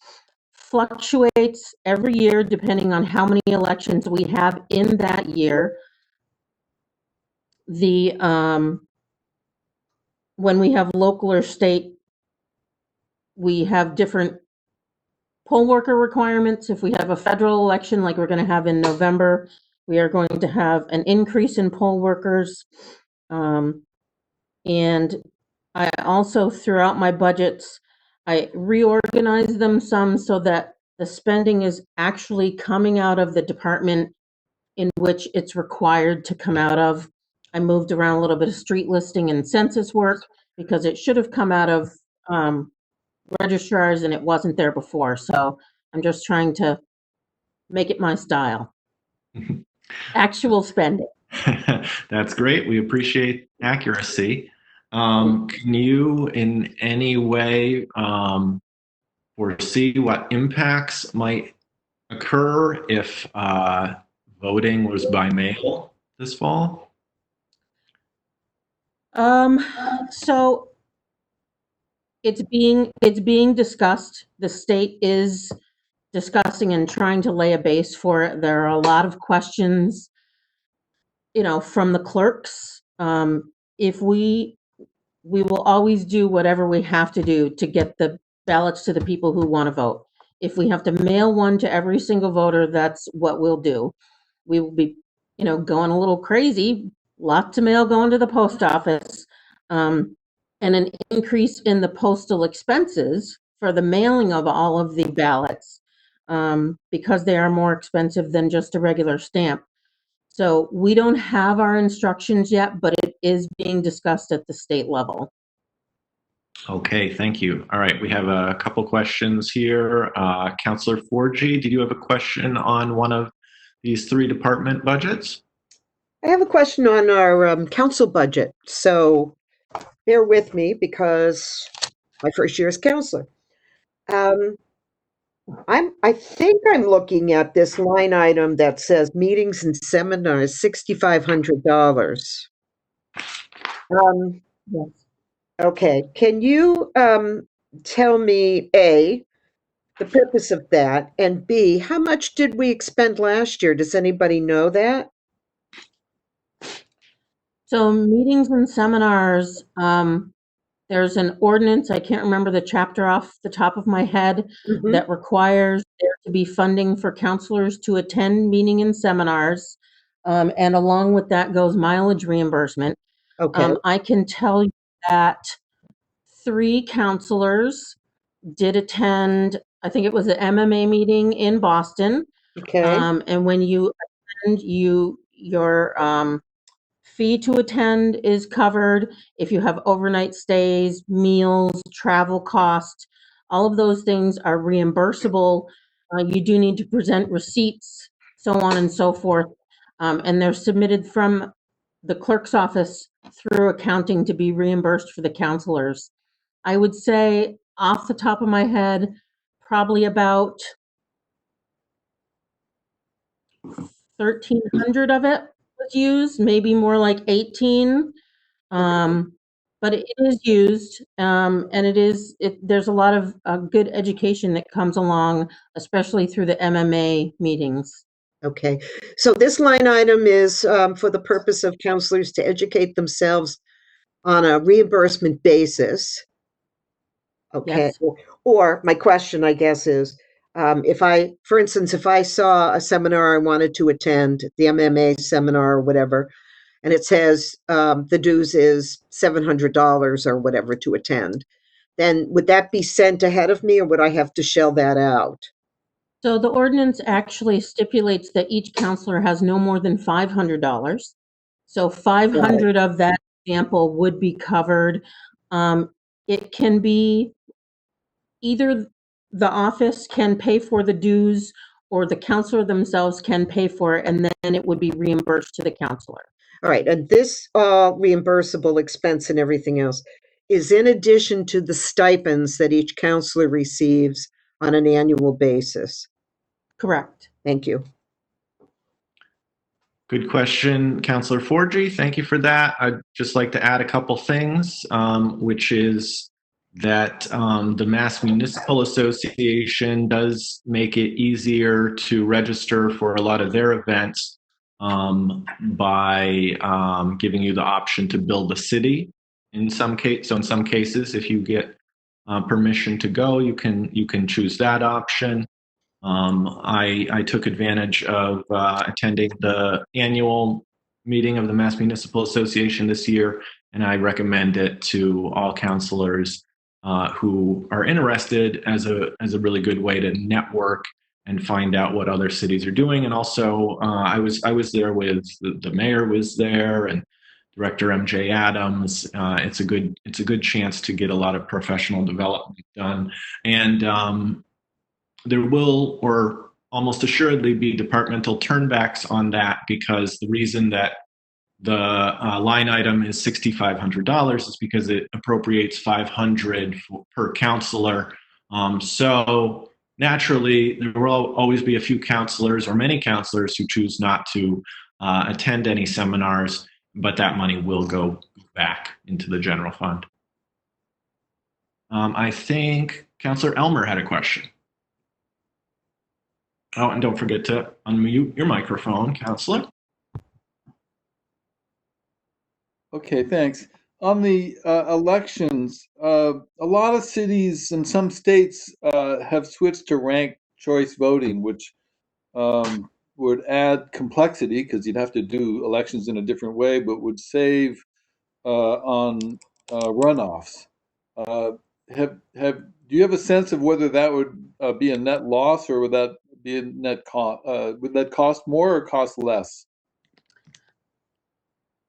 fluctuates every year depending on how many elections we have in that year. When we have local or state, we have different poll worker requirements. If we have a federal election like we're going to have in November, we are going to have an increase in poll workers. And I also, throughout my budgets, I reorganize them some so that the spending is actually coming out of the department in which it's required to come out of. I moved around a little bit of street listing and census work because it should have come out of registrars and it wasn't there before. So I'm just trying to make it my style. Actual spending. That's great. We appreciate accuracy. Can you in any way foresee what impacts might occur if voting was by mail this fall? So it's being discussed. The state is discussing and trying to lay a base for it. There are a lot of questions, from the clerks. If we will always do whatever we have to do to get the ballots to the people who want to vote. If we have to mail one to every single voter, that's what we'll do. We will be, going a little crazy. Lots of mail going to the post office, and an increase in the postal expenses for the mailing of all of the ballots, because they are more expensive than just a regular stamp. So we don't have our instructions yet, but it is being discussed at the state level. Okay, thank you. All right, we have a couple questions here. Councillor Forgy, did you have a question on one of these three department budgets? I have a question on our council budget. So bear with me because my first year as counselor. I think I'm looking at this line item that says meetings and seminars, $6,500. Yes. Okay, can you tell me, A, the purpose of that, and B, how much did we expend last year? Does anybody know that? So meetings and seminars, there's an ordinance, I can't remember the chapter off the top of my head, that requires there to be funding for counselors to attend meeting and seminars. And along with that goes mileage reimbursement. Okay. I can tell you that 3 counselors did attend, I think it was an MMA meeting in Boston. Okay, And when you attend, your fee to attend is covered. If you have overnight stays, meals, travel costs, all of those things are reimbursable. You do need to present receipts, so on and so forth. And they're submitted from the clerk's office through accounting to be reimbursed for the counselors. I would say off the top of my head, probably about 1,300 of it was used, maybe more like 18. But it is used, and there's a lot of good education that comes along, especially through the MMA meetings. okay. So this line item is for the purpose of counselors to educate themselves on a reimbursement basis. Okay. Yes. Or my question, I guess, is for instance, if I saw a seminar I wanted to attend, the MMA seminar or whatever, and it says the dues is $700 or whatever to attend, then would that be sent ahead of me or would I have to shell that out? So the ordinance actually stipulates that each counselor has no more than $500. So 500 of that example would be covered. It can be either the office can pay for the dues or the counselor themselves can pay for it, and then it would be reimbursed to the counselor. All right. And this reimbursable expense and everything else is in addition to the stipends that each counselor receives on an annual basis. Correct. Thank you. Good question, Councillor Forgy. Thank you for that. I'd just like to add a couple things, which is that the Mass Municipal Association does make it easier to register for a lot of their events by giving you the option to bill the city. So in some cases, if you get permission to go, you can choose that option. I took advantage of attending the annual meeting of the Mass Municipal Association this year, and I recommend it to all counselors who are interested as a really good way to network and find out what other cities are doing. And also, I was there with the mayor was there and Director MJ Adams. It's a good chance to get a lot of professional development done. And there will, or almost assuredly, be departmental turnbacks on that, because the reason that the line item is $6,500 is because it appropriates $500 per counselor. So naturally, there will always be a few counselors or many counselors who choose not to attend any seminars, but that money will go back into the general fund. I think Councillor Elmer had a question. Oh, and don't forget to unmute your microphone, Councillor. Okay, thanks. On the elections, a lot of cities and some states have switched to ranked choice voting, which would add complexity because you'd have to do elections in a different way, but would save on runoffs. Do you have a sense of whether that would be a net loss or would that be a net cost? Would that cost more or cost less?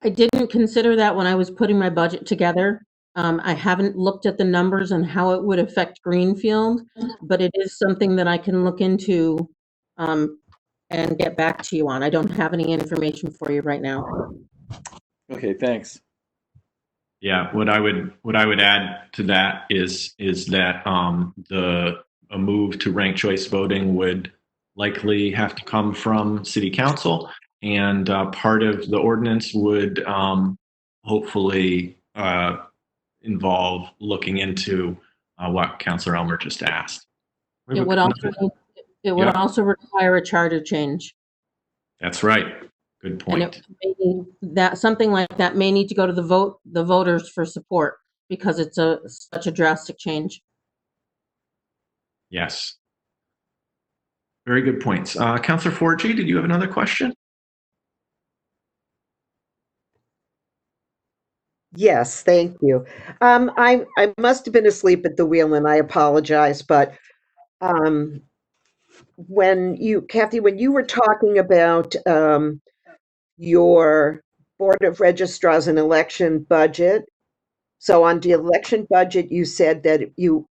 I didn't consider that when I was putting my budget together. I haven't looked at the numbers and how it would affect Greenfield, but it is something that I can look into and get back to you on. I don't have any information for you right now. Okay, thanks. Yeah, what I would add to that is that a move to ranked choice voting would likely have to come from City Council, and part of the ordinance would hopefully involve looking into what Councillor Elmer just asked. It would also require a charter change. That's right. Good point. And something like that may need to go to the voters for support because it's such a drastic change. Yes. Very good points. Councillor Forgy, did you have another question? Yes, thank you. I must have been asleep at the wheel and I apologize, but um, Kathy, when you were talking about your Board of Registrars and election budget, so on the election budget, you said that the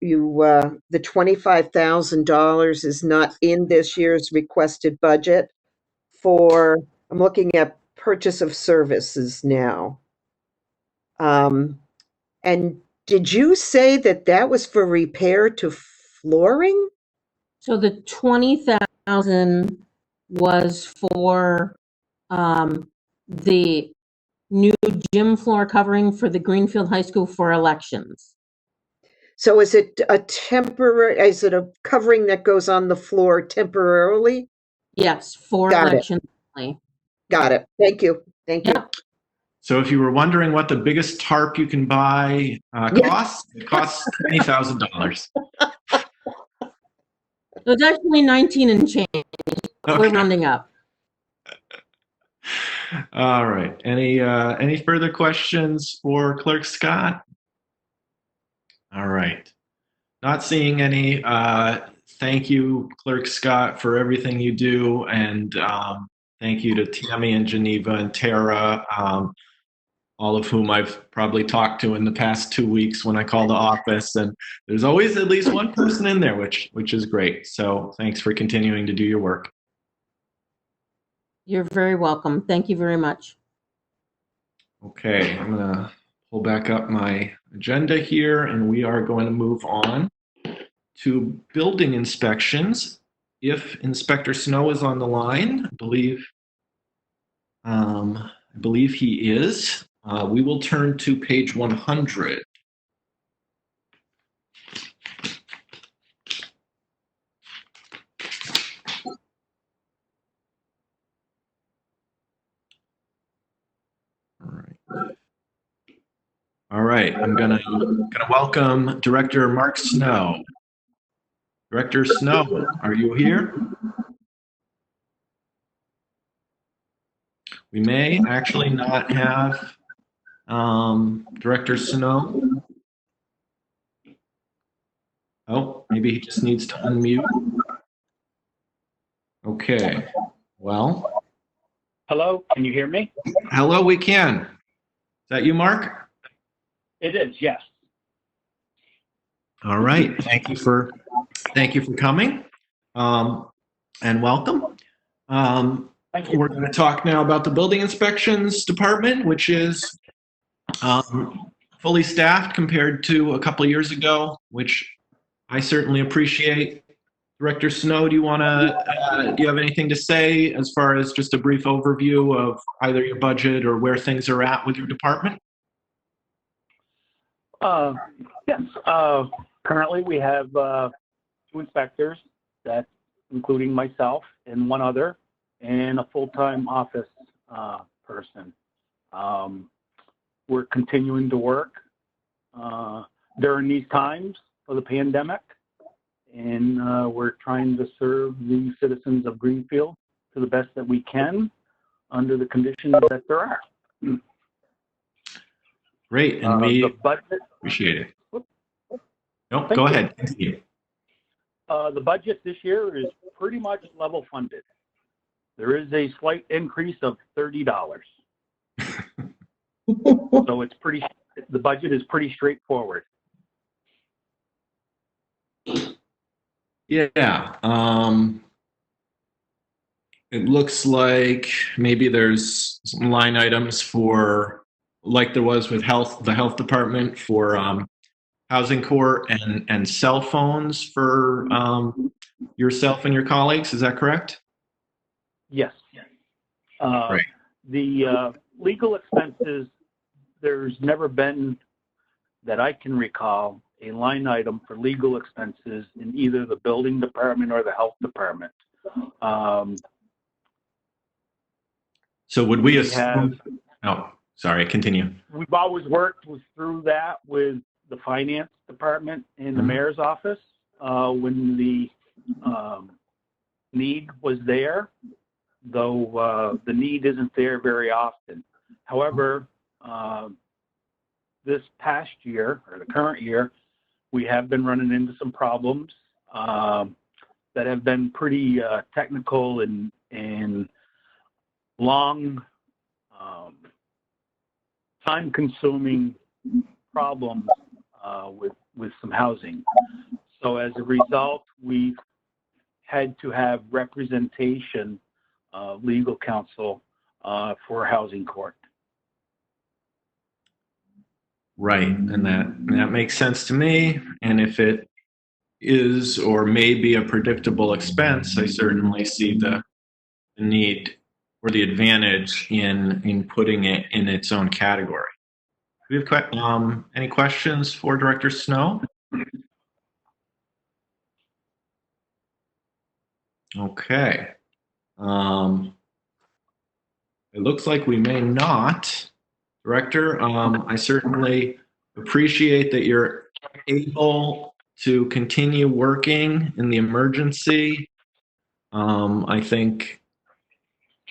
$25,000 is not in this year's requested budget for, I'm looking at purchase of services now. And did you say that that was for repair to flooring? So the 20,000 was for the new gym floor covering for the Greenfield High School for elections. So is it a covering that goes on the floor temporarily? Yes, for Got it. election only. Got it. Thank you. Thank you. Yep. So if you were wondering what the biggest tarp you can buy costs, it costs $20,000. So it's actually 19 and change. We're Okay. rounding up. All right. Any further questions for Clerk Scott? All right. Not seeing any. Thank you, Clerk Scott, for everything you do, and thank you to Tammy and Geneva and Tara, all of whom I've probably talked to in the past 2 weeks when I call the office, and there's always at least one person in there, which is great. So thanks for continuing to do your work. You're very welcome. Thank you very much. Okay, I'm gonna pull back up my agenda here, and we are going to move on to building inspections. If Inspector Snow is on the line, I believe he is. We will turn to page 100. All right, I'm gonna welcome Director Mark Snow. Director Snow, are you here? We may actually not have Director Snow. Oh, maybe he just needs to unmute. Okay, well. Hello, can you hear me? Hello, we can. Is that you, Mark? It is, yes. All right, thank you for coming, and welcome. Thank you. We're going to talk now about the building inspections department, which is fully staffed compared to a couple of years ago, which I certainly appreciate. Director Snow, do you have anything to say as far as just a brief overview of either your budget or where things are at with your department? Yes. Currently, we have 2 inspectors, that's including myself and one other, and a full-time office person. We're continuing to work during these times of the pandemic, and we're trying to serve the citizens of Greenfield to the best that we can under the conditions that there are. Great, and we the budget, appreciate it. Nope, go ahead. Continue. The budget this year is pretty much level funded. There is a slight increase of $30. So the budget is pretty straightforward. Yeah, it looks like maybe there's some line items for, like there was with the health department for housing court and cell phones for yourself and your colleagues. Is that correct? Yes. Right. The legal expenses, there's never been, that I can recall, a line item for legal expenses in either the building department or the health department. So would we assume? Oh, sorry. Continue. We've always worked through that with the finance department and the mayor's office when the need was there, though the need isn't there very often. However, this past year, or the current year, we have been running into some problems that have been pretty technical and long, time-consuming problems with some housing. So as a result, we've had to have representation, legal counsel for housing court. Right, and that makes sense to me. And if it is or may be a predictable expense, I certainly see the need or the advantage in putting it in its own category. Do we have any questions for Director Snow? Okay. It looks like we may not. Director, I certainly appreciate that you're able to continue working in the emergency. I think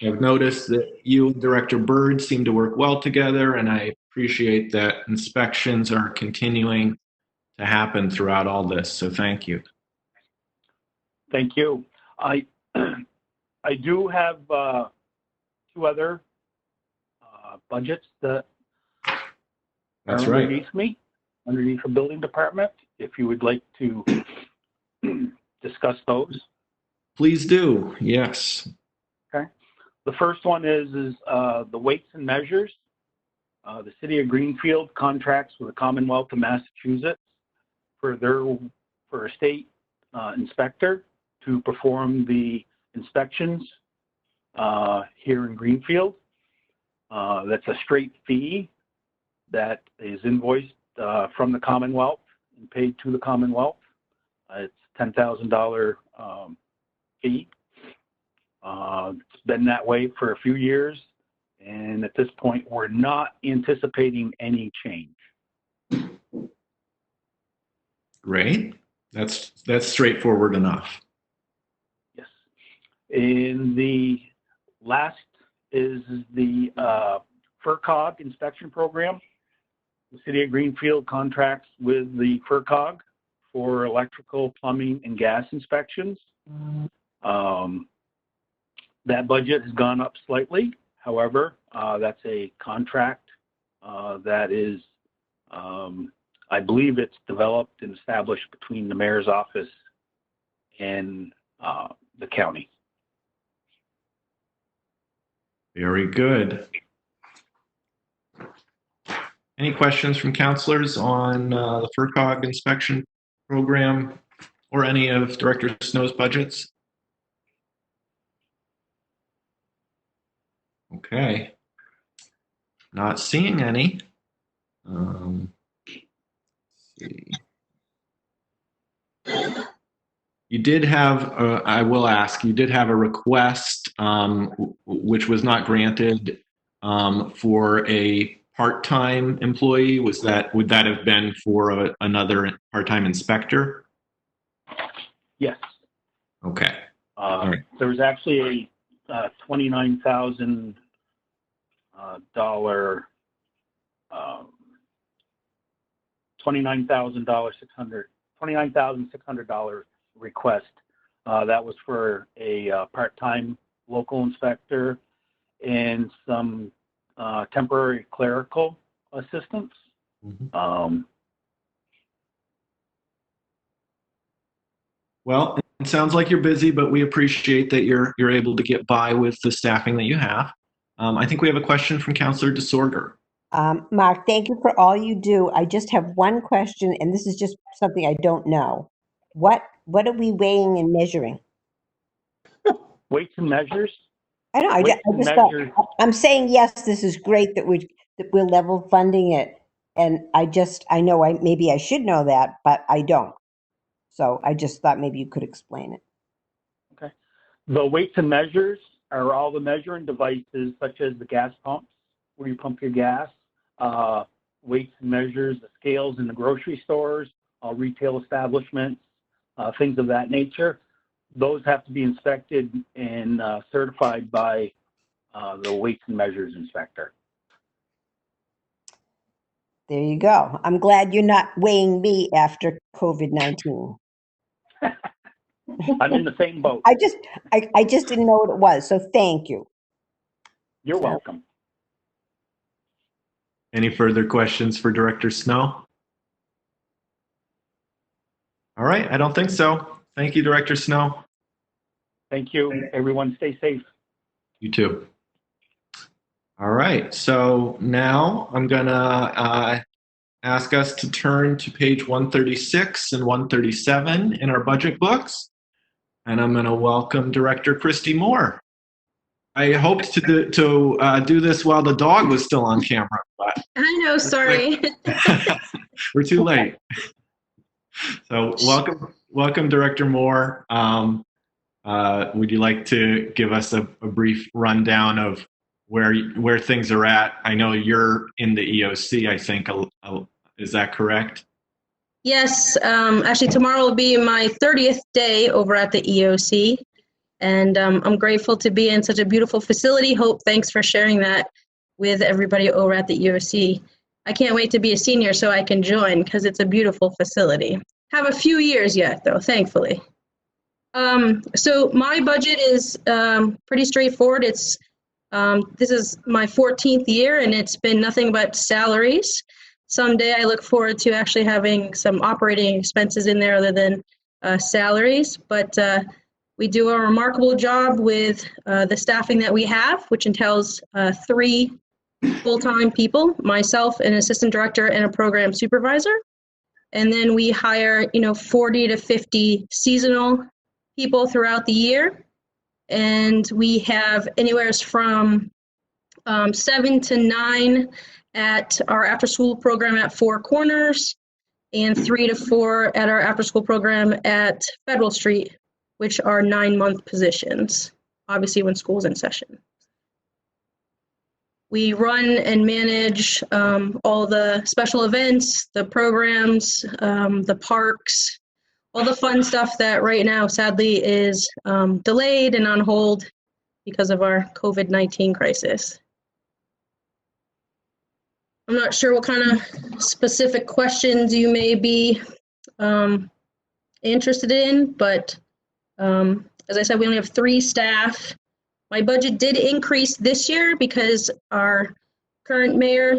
I've noticed that you and Director Byrd seem to work well together, and I appreciate that inspections are continuing to happen throughout all this. So thank you. Thank you. I do have two other budgets that That's are right. underneath me, underneath the building department. If you would like to discuss those. Please do. Yes. Okay. The first one is the weights and measures. The city of Greenfield contracts with the Commonwealth of Massachusetts for a state inspector to perform the inspections here in Greenfield. That's a straight fee that is invoiced from the Commonwealth and paid to the Commonwealth. It's $10,000 fee. It's been that way for a few years, and at this point, we're not anticipating any change. Great. That's straightforward enough. Yes. And the last is the FERCOG inspection program. The city of Greenfield contracts with the FERCOG for electrical, plumbing, and gas inspections. That budget has gone up slightly. However, that's a contract that is, I believe it's developed and established between the mayor's office and the county. Very good. Any questions from councilors on the FERCOG inspection program or any of Director Snow's budgets? Okay. Not seeing any. Let's see. You did have, I will ask, you did have a request which was not granted for a part-time employee. Would that have been for another part-time inspector? Yes. Okay. All right. There was actually a $29,000 $29,600 request. That was for a part-time local inspector and some temporary clerical assistance. Mm-hmm. Well, it sounds like you're busy, but we appreciate that you're able to get by with the staffing that you have. I think we have a question from Councilor DeSorger. Mark, thank you for all you do. I just have one question, and this is just something I don't know. What are we weighing and measuring? Weights and measures? I know. I'm saying yes. This is great that we're level funding it, and I know maybe I should know that, but I don't. So I just thought maybe you could explain it. Okay. The weights and measures are all the measuring devices, such as the gas pumps, where you pump your gas. Weights and measures, the scales in the grocery stores, all retail establishments, things of that nature. Those have to be inspected and certified by the weights and measures inspector. There you go. I'm glad you're not weighing me after COVID-19. I'm in the same boat. I just didn't know what it was, so thank you. You're welcome. Any further questions for Director Snow? All right, I don't think so. Thank you, Director Snow. Thank you. Everyone stay safe. You too. All right, so now I'm gonna ask us to turn to page 136 and 137 in our budget books. And I'm gonna welcome Director Christy Moore. I hoped to do this while the dog was still on camera, but I know, sorry. we're too late. So welcome, Director Moore. Would you like to give us a brief rundown of where things are at? I know you're in the EOC, I think. Is that correct? Yes, actually tomorrow will be my 30th day over at the EOC, and I'm grateful to be in such a beautiful facility. Hope, thanks for sharing that with everybody over at the EOC. I can't wait to be a senior so I can join because it's a beautiful facility. Have a few years yet though, thankfully. So my budget is pretty straightforward. It's this is my 14th year and it's been nothing but salaries. Someday I look forward to actually having some operating expenses in there other than salaries, but we do a remarkable job with the staffing that we have, which entails 3 full-time people, myself, an assistant director, and a program supervisor. And then we hire, 40 to 50 seasonal people throughout the year. And we have anywhere from 7 to 9 at our after-school program at Four Corners and 3 to 4 at our after-school program at Federal Street, which are 9-month positions, obviously when school's in session. We run and manage all the special events, the programs, the parks, all the fun stuff that right now sadly is delayed and on hold because of our COVID-19 crisis. I'm not sure what kind of specific questions you may be interested in, but as I said, we only have 3 staff. My budget did increase this year because our current mayor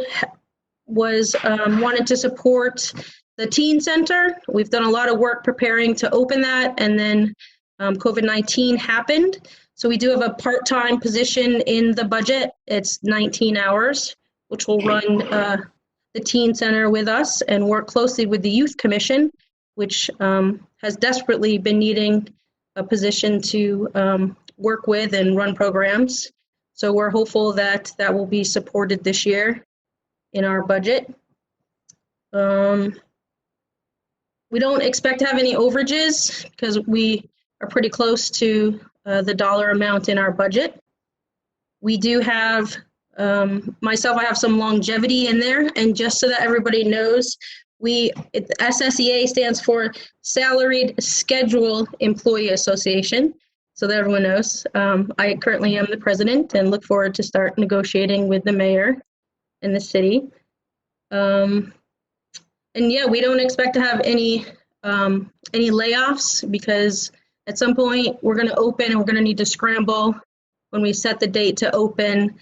was wanted to support the teen center. We've done a lot of work preparing to open that, and then COVID-19 happened. So we do have a part-time position in the budget. It's 19 hours, which will run the teen center with us and work closely with the youth commission, which has desperately been needing a position to work with and run programs. So we're hopeful that that will be supported this year in our budget. We don't expect to have any overages because we are pretty close to the dollar amount in our budget. We do have, myself, I have some longevity in there, and just so that everybody knows, SSEA stands for Salaried Schedule Employee Association, so that everyone knows. I currently am the president and look forward to start negotiating with the mayor in the city. And yeah, we don't expect to have any layoffs because at some point we're going to open and we're going to need to scramble when we set the date to open.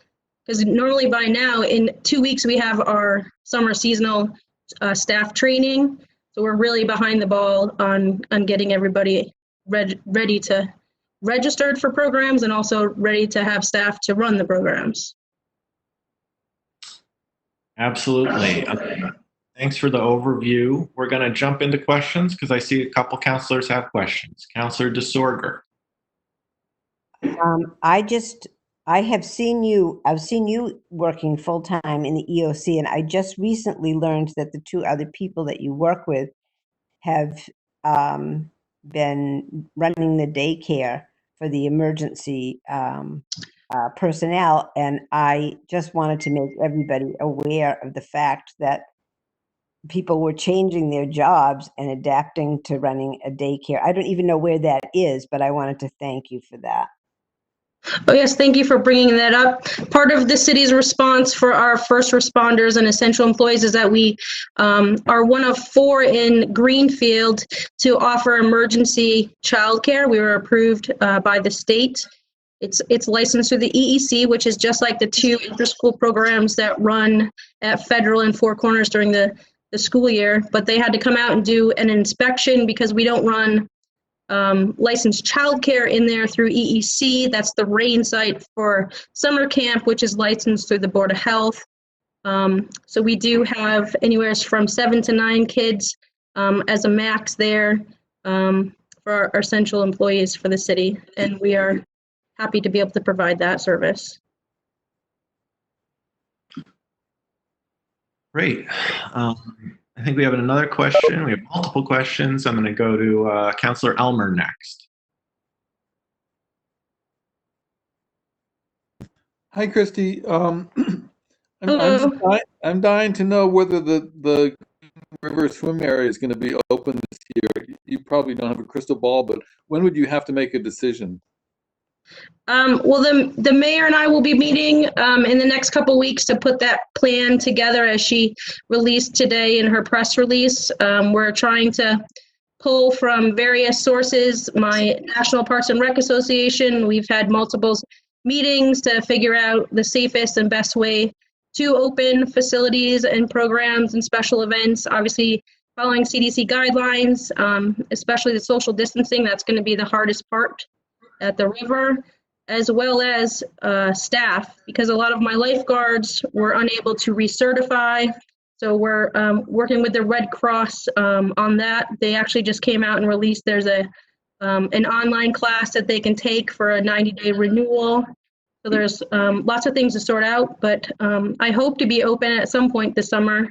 Because normally by now, in 2 weeks, we have our summer seasonal staff training. So we're really behind the ball on getting everybody ready to registered for programs and also ready to have staff to run the programs. Absolutely. Thanks for the overview. We're going to jump into questions because I see a couple counselors have questions. Counselor DeSorger. I've seen you working full-time in the EOC, and I just recently learned that the 2 other people that you work with have been running the daycare for the emergency personnel, and I just wanted to make everybody aware of the fact that people were changing their jobs and adapting to running a daycare. I don't even know where that is, but I wanted to thank you for that. Oh, yes, thank you for bringing that up. Part of the city's response for our first responders and essential employees is that we are one of 4 in Greenfield to offer emergency childcare. We were approved by the state. It's licensed through the EEC, which is just like the 2 inter-school programs that run at Federal and Four Corners during the school year. But they had to come out and do an inspection because we don't run licensed childcare in there through EEC. That's the RAIN site for summer camp, which is licensed through the Board of Health. So we do have anywhere from 7 to 9 kids as a max there for our essential employees for the city, and we are happy to be able to provide that service. Great. I think we have another question. We have multiple questions. I'm going to go to Councillor Elmer next. Hi, Christy. I'm Hello. dying to know whether the river swim area is going to be open this year. You probably don't have a crystal ball, but when would you have to make a decision? Well, the mayor and I will be meeting in the next couple weeks to put that plan together as she released today in her press release. We're trying to pull from various sources, my National Parks and Rec Association. We've had multiple meetings to figure out the safest and best way to open facilities and programs and special events. Obviously, following CDC guidelines, especially the social distancing, that's going to be the hardest part at the river, as well as staff, because a lot of my lifeguards were unable to recertify. So we're working with the Red Cross on that. They actually just came out and released there's an online class that they can take for a 90-day renewal. So there's lots of things to sort out, but I hope to be open at some point this summer.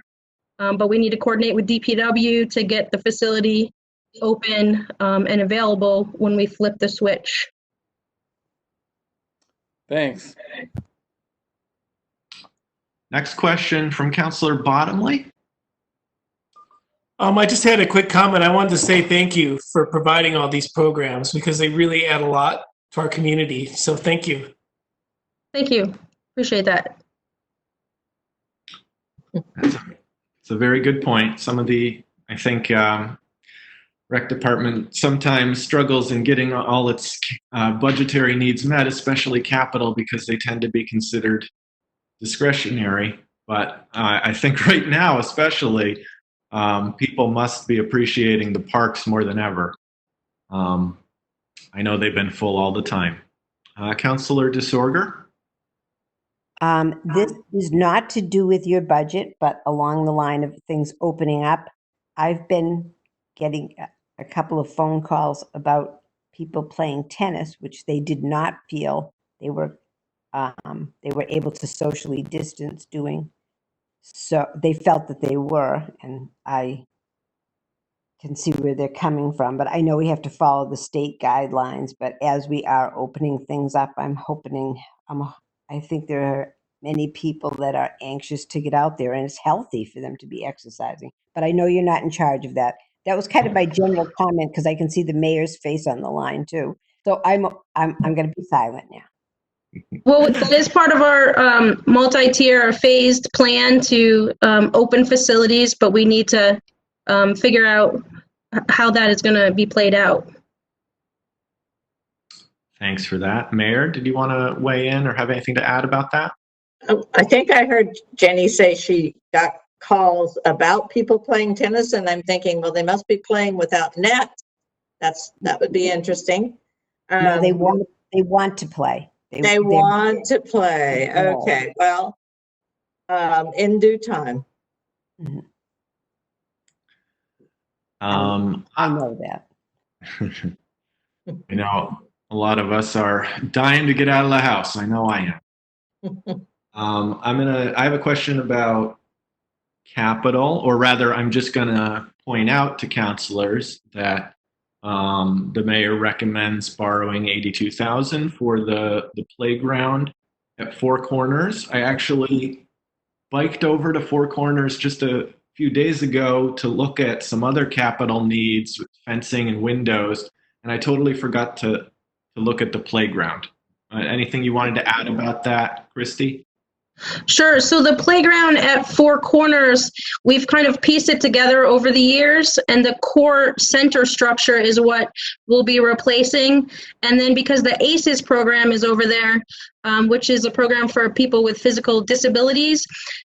But we need to coordinate with DPW to get the facility open and available when we flip the switch. Thanks. Next question from Councillor Bottomley. I just had a quick comment. I wanted to say thank you for providing all these programs because they really add a lot to our community. So thank you. Thank you. Appreciate that. It's a very good point. Some of the, I think, Rec Department sometimes struggles in getting all its budgetary needs met, especially capital, because they tend to be considered discretionary. But I think right now, especially, people must be appreciating the parks more than ever. I know they've been full all the time. Councillor Disorder? This is not to do with your budget, but along the line of things opening up. I've been getting a couple of phone calls about people playing tennis, which they did not feel they were able to socially distance doing. So they felt that they were, and I can see where they're coming from. But I know we have to follow the state guidelines. But as we are opening things up, I think there are many people that are anxious to get out there, and it's healthy for them to be exercising. But I know you're not in charge of that. That was kind of my general comment because I can see the mayor's face on the line too. So I'm going to be silent now. Well, that is part of our multi-tier phased plan to open facilities, but we need to figure out how that is going to be played out. Thanks for that. Mayor, did you want to weigh in or have anything to add about that? I think I heard Jenny say she got calls about people playing tennis, and I'm thinking, well, they must be playing without net. That would be interesting. No, they want to play. They want to play. Okay, well, in due time. Mm-hmm. I know that. I know a lot of us are dying to get out of the house. I know I am. I have a question about capital, or rather, I'm just going to point out to councilors that the mayor recommends borrowing $82,000 for the playground at Four Corners. I actually biked over to Four Corners just a few days ago to look at some other capital needs with fencing and windows, and I totally forgot to look at the playground. Anything you wanted to add about that, Christy? Sure. So the playground at Four Corners, we've kind of pieced it together over the years, and the core center structure is what we'll be replacing. And then because the ACES program is over there, which is a program for people with physical disabilities,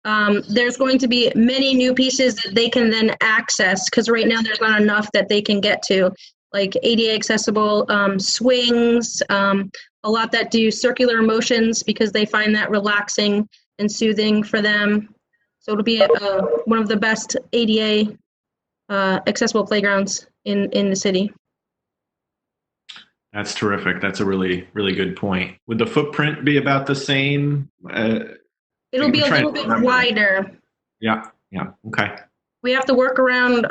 there's going to be many new pieces that they can then access, because right now there's not enough that they can get to, like ADA accessible swings, a lot that do circular motions because they find that relaxing and soothing for them. So it'll be one of the best ADA accessible playgrounds in the city. That's terrific. That's a really, really good point. Would the footprint be about the same? It'll be a little bit wider. Yeah, okay. We have to work around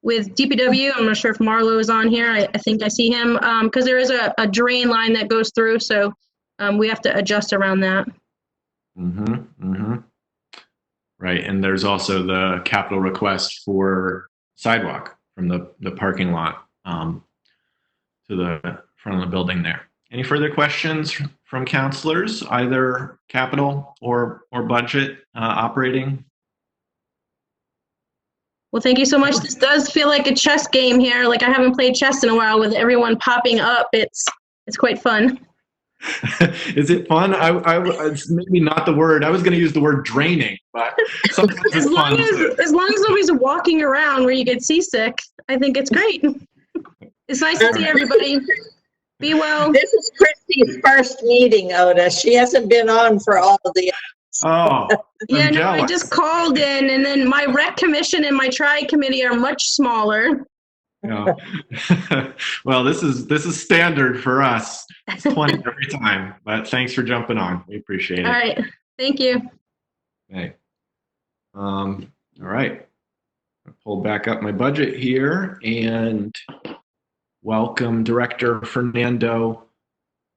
with DPW. I'm not sure if Marlo is on here. I think I see him, because there is a drain line that goes through, so we have to adjust around that. Right, and there's also the capital request for sidewalk from the parking lot to the front of the building there. Any further questions from councilors, either capital or budget operating? Well, thank you so much. This does feel like a chess game here. Like I haven't played chess in a while with everyone popping up. It's quite fun. Is it fun? It's maybe not the word. I was going to use the word draining, but sometimes it's fun. As long as nobody's walking around where you get seasick, I think it's great. It's nice to see everybody. Be well. This is Christy's first meeting, Otis. She hasn't been on for all of the. Oh, yeah, no, I just called in, and then my rec commission and my tri committee are much smaller. Yeah. Well, this is standard for us. It's 20 every time, but thanks for jumping on. We appreciate it. All right. Thank you. Okay. All right. I'll pull back up my budget here and welcome Director Fernando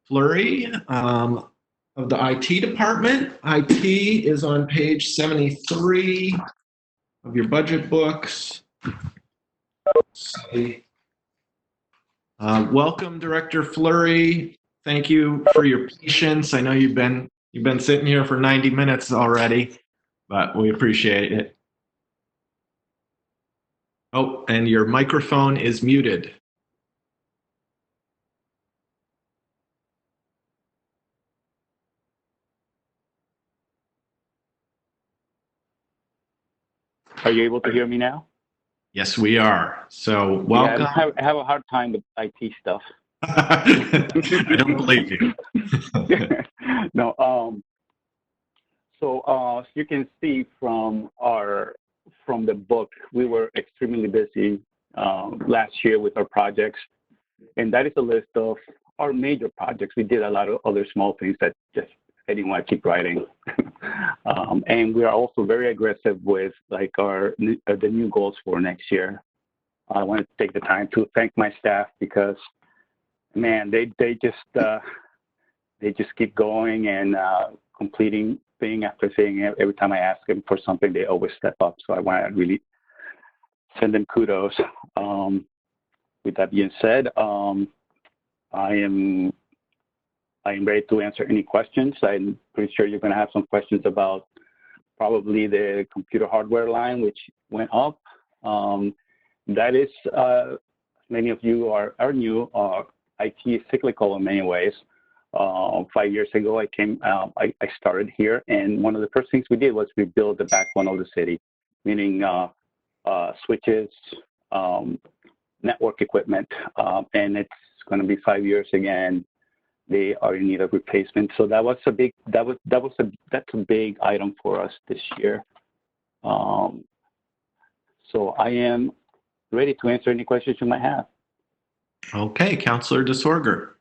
Fleury of the IT department. IT is on page 73 of your budget books. Welcome, Director Fleury. Thank you for your patience. I know you've been sitting here for 90 minutes already, but we appreciate it. Oh, and your microphone is muted. Are you able to hear me now? Yes, we are. So welcome. Yeah, I have a hard time with IT stuff. I don't believe you. No. So as you can see from the book, we were extremely busy last year with our projects, and that is a list of our major projects. We did a lot of other small things that just I didn't want to keep writing. And we are also very aggressive with like the new goals for next year. I want to take the time to thank my staff because, man, they just keep going and completing thing after thing. Every time I ask them for something, they always step up. So I want to really send them kudos. With that being said, I am ready to answer any questions. I'm pretty sure you're going to have some questions about probably the computer hardware line, which went up. That is, many of you are new. IT is cyclical in many ways. 5 years ago, I started here, and one of the first things we did was rebuild the backbone of the city, meaning switches, network equipment, and it's going to be 5 years again. They are in need of replacement. So that's a big item for us this year. So I am ready to answer any questions you might have. Okay, Councilor DeSorger.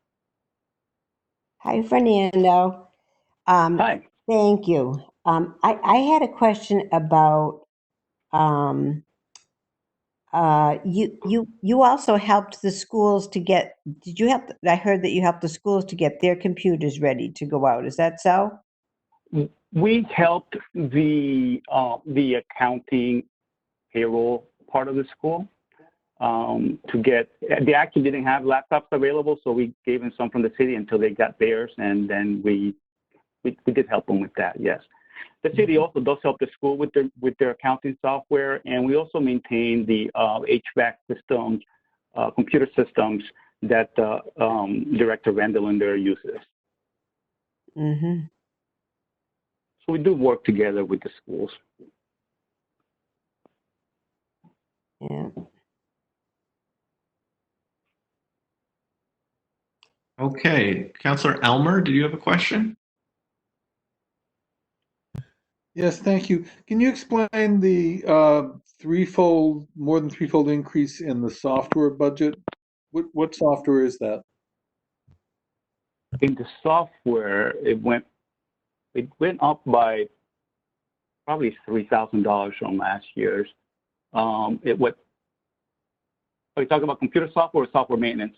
Hi, Fernando. Hi. Thank you. I had a question about you also helped the schools to get, I heard that you helped the schools to get their computers ready to go out. Is that so? We helped the accounting payroll part of the school. to get. They actually didn't have laptops available, so we gave them some from the city until they got theirs, and then we did help them with that. Yes, the city also does help the school with their accounting software, and we also maintain the HVAC systems, computer systems that Director Randall in there uses. Mm-hmm. So we do work together with the schools. Yeah. Okay, Councillor Elmer, did you have a question? Yes, thank you. Can you explain the more than threefold increase in the software budget? What software is that? In the software, it went up by probably $3,000 from last year's. Are you talking about computer software or software maintenance?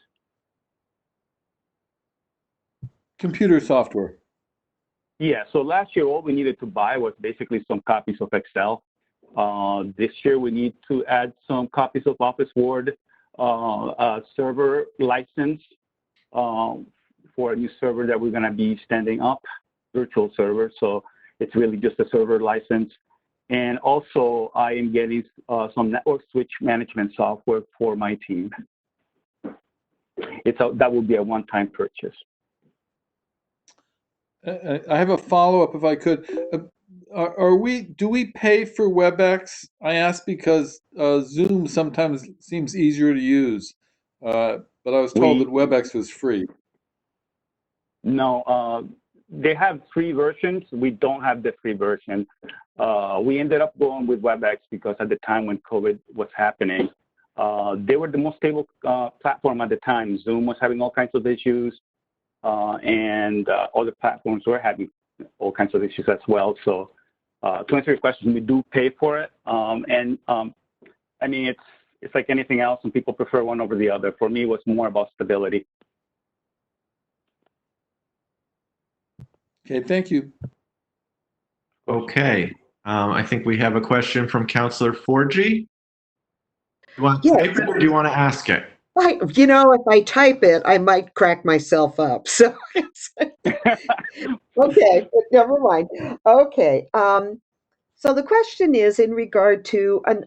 Computer software. Yeah, so last year, all we needed to buy was basically some copies of Excel. This year, we need to add some copies of Office Word, a server license for a new server that we're going to be standing up, virtual server. So it's really just a server license. And also, I am getting some network switch management software for my team. That will be a one-time purchase. I have a follow-up if I could. Do we pay for WebEx? I ask because Zoom sometimes seems easier to use, but I was told that WebEx was free. No, they have free versions. We don't have the free version. We ended up going with WebEx because at the time when COVID was happening, they were the most stable platform at the time. Zoom was having all kinds of issues, and other platforms were having all kinds of issues as well. So to answer your question, we do pay for it. I mean, it's like anything else, and people prefer one over the other. For me, it was more about stability. Okay, thank you. Okay, I think we have a question from Councillor Forgy. You want to type it or do you want to ask it? If I type it, I might crack myself up. So, okay, but never mind. Okay. So the question is in regard to an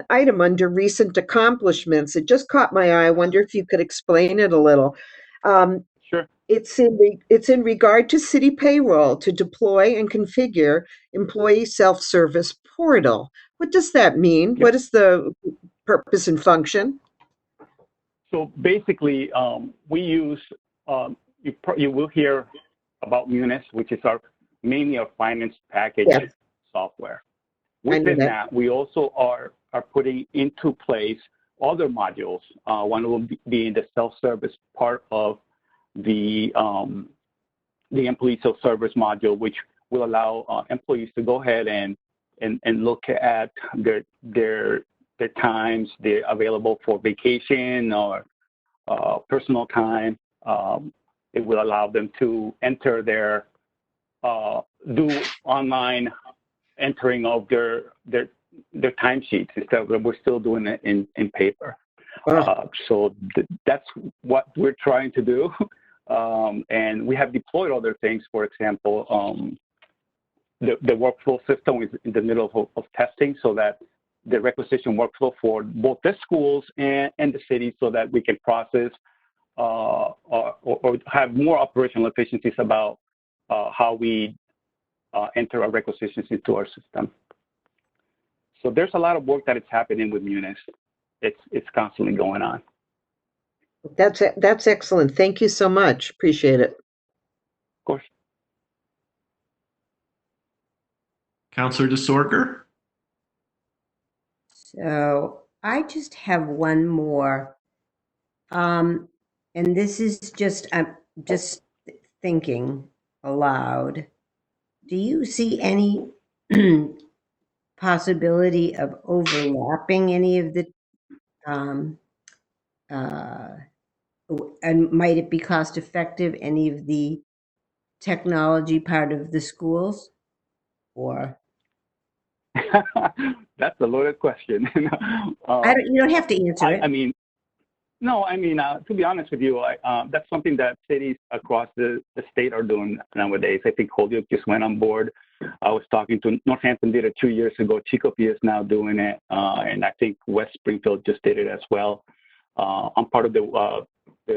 item under recent accomplishments. It just caught my eye. I wonder if you could explain it a little. Sure. It's in regard to city payroll to deploy and configure employee self-service portal. What does that mean? What is the purpose and function? So basically, we use, you will hear about Munis, which is mainly our finance package software. Within that, we also are putting into place other modules. One will be in the self-service part of the employee self-service module, which will allow employees to go ahead and look at their times they're available for vacation or personal time. It will allow them to enter do online entering of their timesheets instead of we're still doing it in paper. So that's what we're trying to do. And we have deployed other things. For example, the workflow system is in the middle of testing so that the requisition workflow for both the schools and the city so that we can process or have more operational efficiencies about how we enter our requisitions into our system. So there's a lot of work that is happening with Munis. It's constantly going on. That's excellent. Thank you so much. Appreciate it. Of course. Councillor DeSorger? So I just have one more. And this is just, I'm just thinking aloud. Do you see any possibility of overlapping any of the, and might it be cost effective, any of the technology part of the schools? Or? That's a loaded question. You don't have to answer it. I mean, no, I mean, to be honest with you, that's something that cities across the state are doing nowadays. I think Holyoke just went on board. I was talking to Northampton did it 2 years ago. Chicopee is now doing it. And I think West Springfield just did it as well. I'm part of the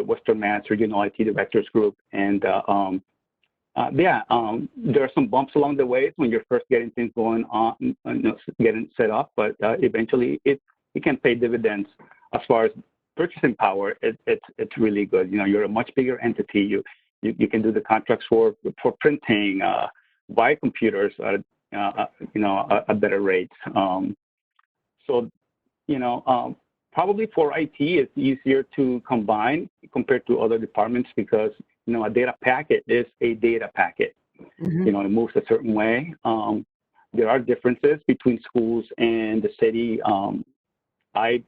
Western Mass Regional IT Directors Group. And there are some bumps along the way when you're first getting things going on, getting set up, but eventually it can pay dividends as far as purchasing power. It's really good. You're a much bigger entity. You can do the contracts for printing, buy computers at better rates. Probably for IT, it's easier to combine compared to other departments because a data packet is a data packet. Mhm. It moves a certain way. There are differences between schools and the city. I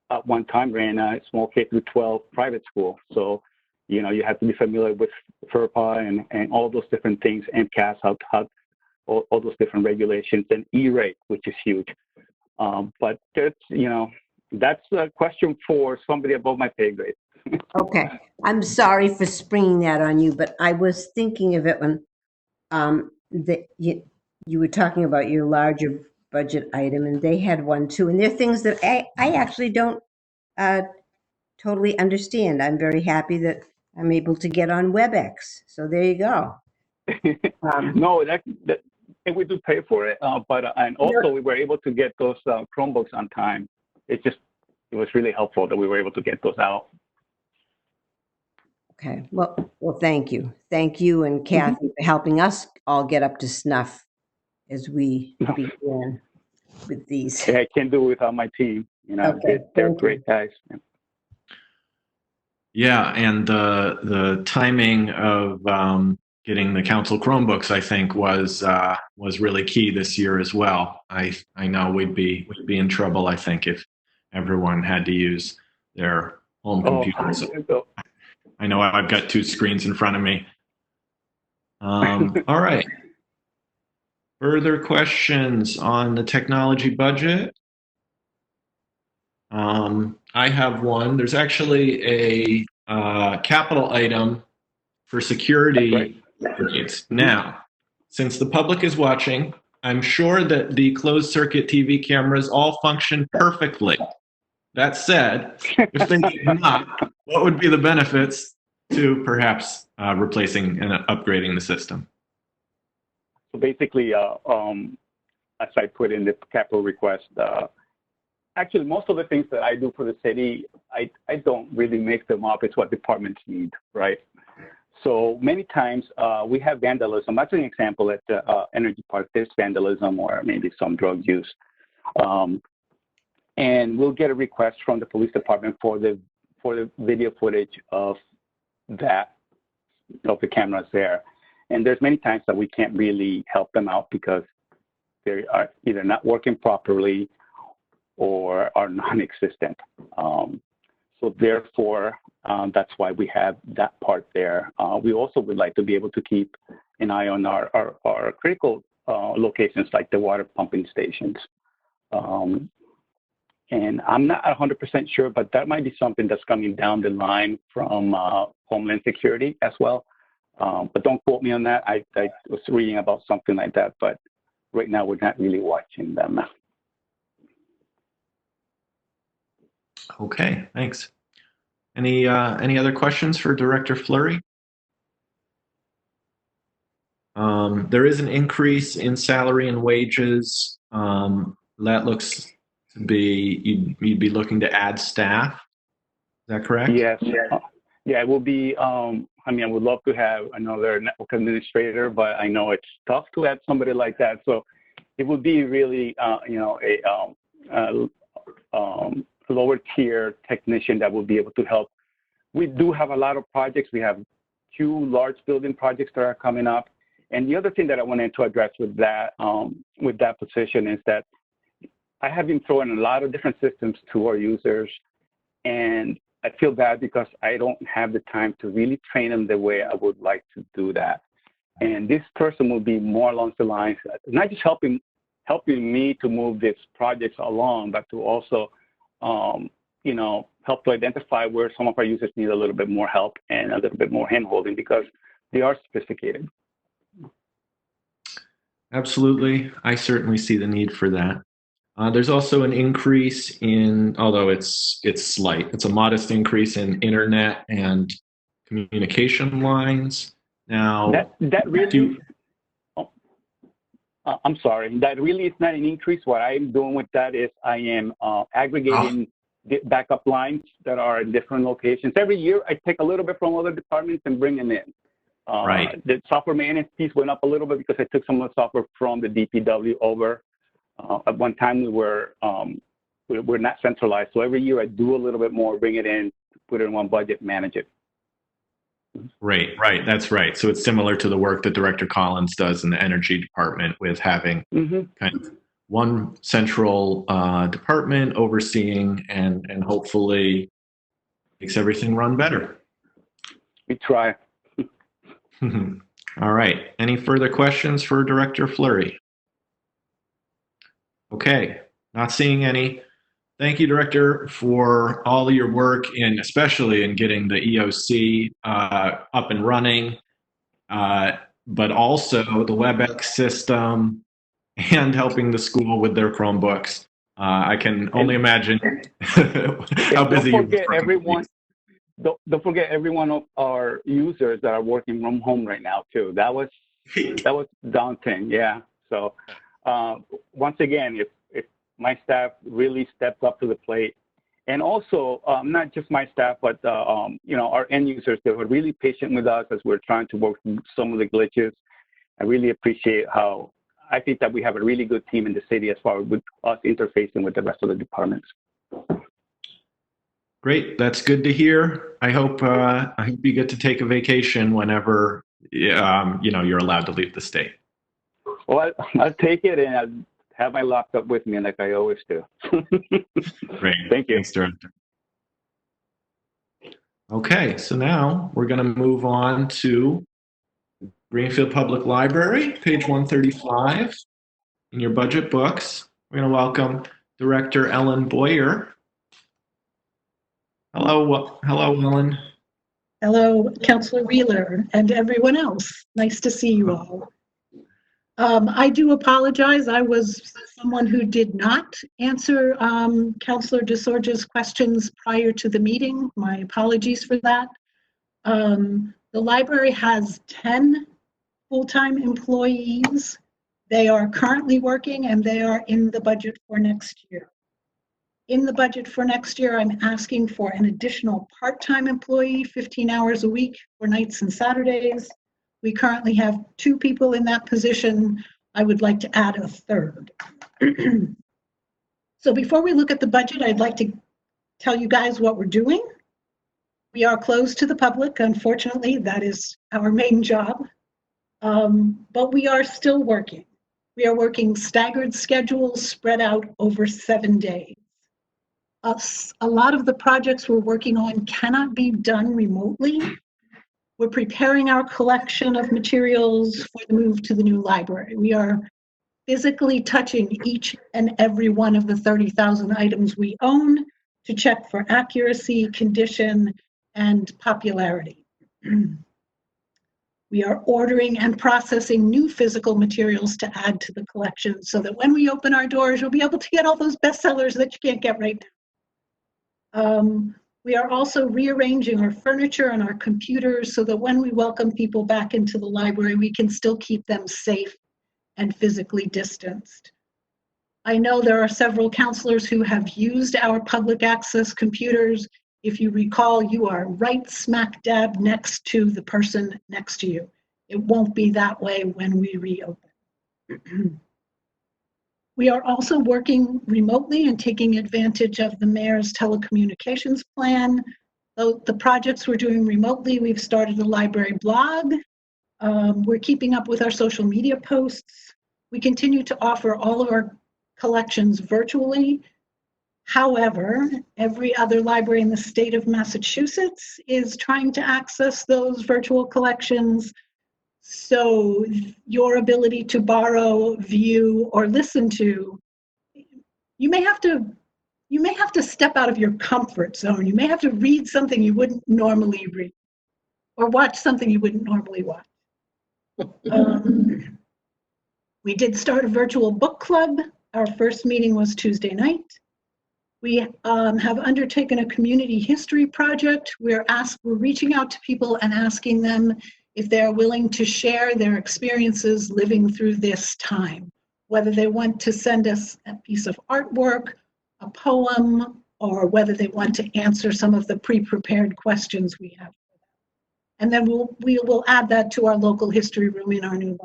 at one time ran a small K through 12 private school. So, you have to be familiar with FERPA and all those different things, MCAS, all those different regulations, and E-rate, which is huge. But that's a question for somebody above my pay grade. Okay, I'm sorry for springing that on you, but I was thinking of it when you were talking about your larger budget item, and they had one too. And there are things that I actually don't totally understand. I'm very happy that I'm able to get on WebEx. So there you go. No, and we do pay for it, and also we were able to get those Chromebooks on time. It was really helpful that we were able to get those out. Okay, well, thank you. Thank you and Kathy for helping us all get up to snuff as we begin with these. Yeah, I can't do it without my team. Okay, they're thank great guys. Yeah, and the timing of getting the council Chromebooks, I think, was really key this year as well. I know we'd be in trouble, I think, if everyone had to use their home computers. I know I've got 2 screens in front of me. All right. Further questions on the technology budget? I have one. There's actually a capital item for security needs. Now, since the public is watching, I'm sure that the closed circuit TV cameras all function perfectly. That said, if they do not, what would be the benefits to perhaps replacing and upgrading the system? So basically, as I put in the capital request, actually most of the things that I do for the city, I don't really make them up. It's what departments need, right? So many times we have vandalism. That's an example at the Energy Park. There's vandalism or maybe some drug use. And we'll get a request from the police department for the video footage of the cameras there. And there's many times that we can't really help them out because they are either not working properly or are non-existent. So therefore, that's why we have that part there. We also would like to be able to keep an eye on our critical locations like the water pumping stations. And I'm not 100% sure, but that might be something that's coming down the line from Homeland Security as well. But don't quote me on that. I was reading about something like that, but right now we're not really watching them. Okay, thanks. Any other questions for Director Fleury? There is an increase in salary and wages. That looks to be, you'd be looking to add staff. Is that correct? Yes. Yeah, it will be, I would love to have another network administrator, but I know it's tough to add somebody like that. So it would be really, a lower tier technician that will be able to help. We do have a lot of projects. We have 2 large building projects that are coming up. And the other thing that I wanted to address with that position is that I have been throwing a lot of different systems to our users, and I feel bad because I don't have the time to really train them the way I would like to do that. And this person will be more along the lines, not just helping helping me to move these projects along, but to also, help to identify where some of our users need a little bit more help and a little bit more handholding because they are sophisticated. Absolutely. I certainly see the need for that. There's also an increase in, although it's slight, it's a modest increase in internet and communication lines. Now, that really, I'm sorry, that really is not an increase. What I'm doing with that is I am aggregating the backup lines that are in different locations. Every year, I take a little bit from other departments and bring them in. Right. The software maintenance piece went up a little bit because I took some of the software from the DPW over. At one time, we're not centralized. So every year, I do a little bit more, bring it in, put it in one budget, manage it. Right. That's right. So it's similar to the work that Director Collins does in the energy department with having kind of one central department overseeing and hopefully makes everything run better. We try. All right. Any further questions for Director Fleury? Okay. Not seeing any. Thank you, Director, for all of your work, and especially in getting the EOC up and running, but also the WebEx system and helping the school with their Chromebooks. I can only imagine how busy you are. Don't forget every one of our users that are working from home right now too. That was daunting. Yeah. So once again, if my staff really stepped up to the plate, and also not just my staff, but our end users, they were really patient with us as we're trying to work through some of the glitches. I really appreciate how I think that we have a really good team in the city as far as with us interfacing with the rest of the departments. Great, that's good to hear. I hope you get to take a vacation whenever you're allowed to leave the state. Well, I'll take it and I'll have my laptop with me like I always do. Great. Thank you. Thanks, Director. Okay, so now we're going to move on to Greenfield Public Library, page 135 in your budget books. We're going to welcome Director Ellen Boyer. Hello, Ellen. Hello, Councilor Wheeler and everyone else. Nice to see you all. I do apologize. I was someone who did not answer Councilor DeSorja's questions prior to the meeting. My apologies for that. The library has 10 full-time employees. They are currently working and they are in the budget for next year. In the budget for next year, I'm asking for an additional part-time employee, 15 hours a week for nights and Saturdays. We currently have 2 people in that position. I would like to add a third. So before we look at the budget, I'd like to tell you guys what we're doing. We are closed to the public. Unfortunately, that is our main job. But we are still working. We are working staggered schedules spread out over 7 days. A lot of the projects we're working on cannot be done remotely. We're preparing our collection of materials for the move to the new library. We are physically touching each and every one of the 30,000 items we own to check for accuracy, condition, and popularity. We are ordering and processing new physical materials to add to the collection so that when we open our doors, you'll be able to get all those bestsellers that you can't get right now. We are also rearranging our furniture and our computers so that when we welcome people back into the library, we can still keep them safe and physically distanced. I know there are several counselors who have used our public access computers. If you recall, you are right smack dab next to the person next to you. It won't be that way when we reopen. We are also working remotely and taking advantage of the mayor's telecommunications plan. The projects we're doing remotely, we've started a library blog. We're keeping up with our social media posts. We continue to offer all of our collections virtually. However, every other library in the state of Massachusetts is trying to access those virtual collections. So your ability to borrow, view, or listen to, you may have to step out of your comfort zone. You may have to read something you wouldn't normally read, or watch something you wouldn't normally watch. We did start a virtual book club. Our first meeting was Tuesday night. We have undertaken a community history project. We're reaching out to people and asking them if they're willing to share their experiences living through this time, whether they want to send us a piece of artwork, a poem, or whether they want to answer some of the pre-prepared questions we have. And then we will add that to our local history room in our new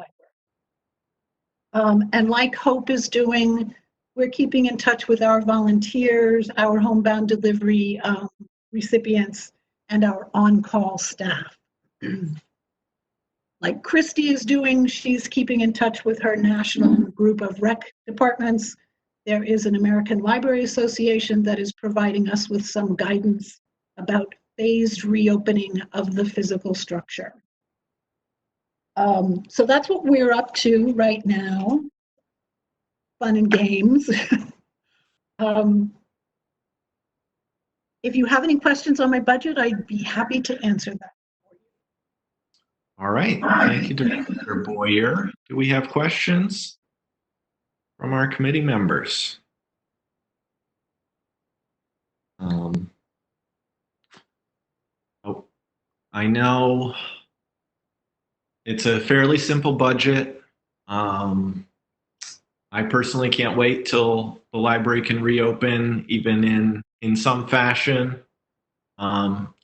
library. And like Hope is doing, we're keeping in touch with our volunteers, our homebound delivery recipients, and our on-call staff. Like Christy is doing, she's keeping in touch with her national group of rec departments. There is an American Library Association that is providing us with some guidance about phased reopening of the physical structure. So that's what we're up to right now. Fun and games. If you have any questions on my budget, I'd be happy to answer that. All right. Thank you, Director Boyer. Do we have questions from our committee members? I know it's a fairly simple budget. I personally can't wait till the library can reopen, even in some fashion,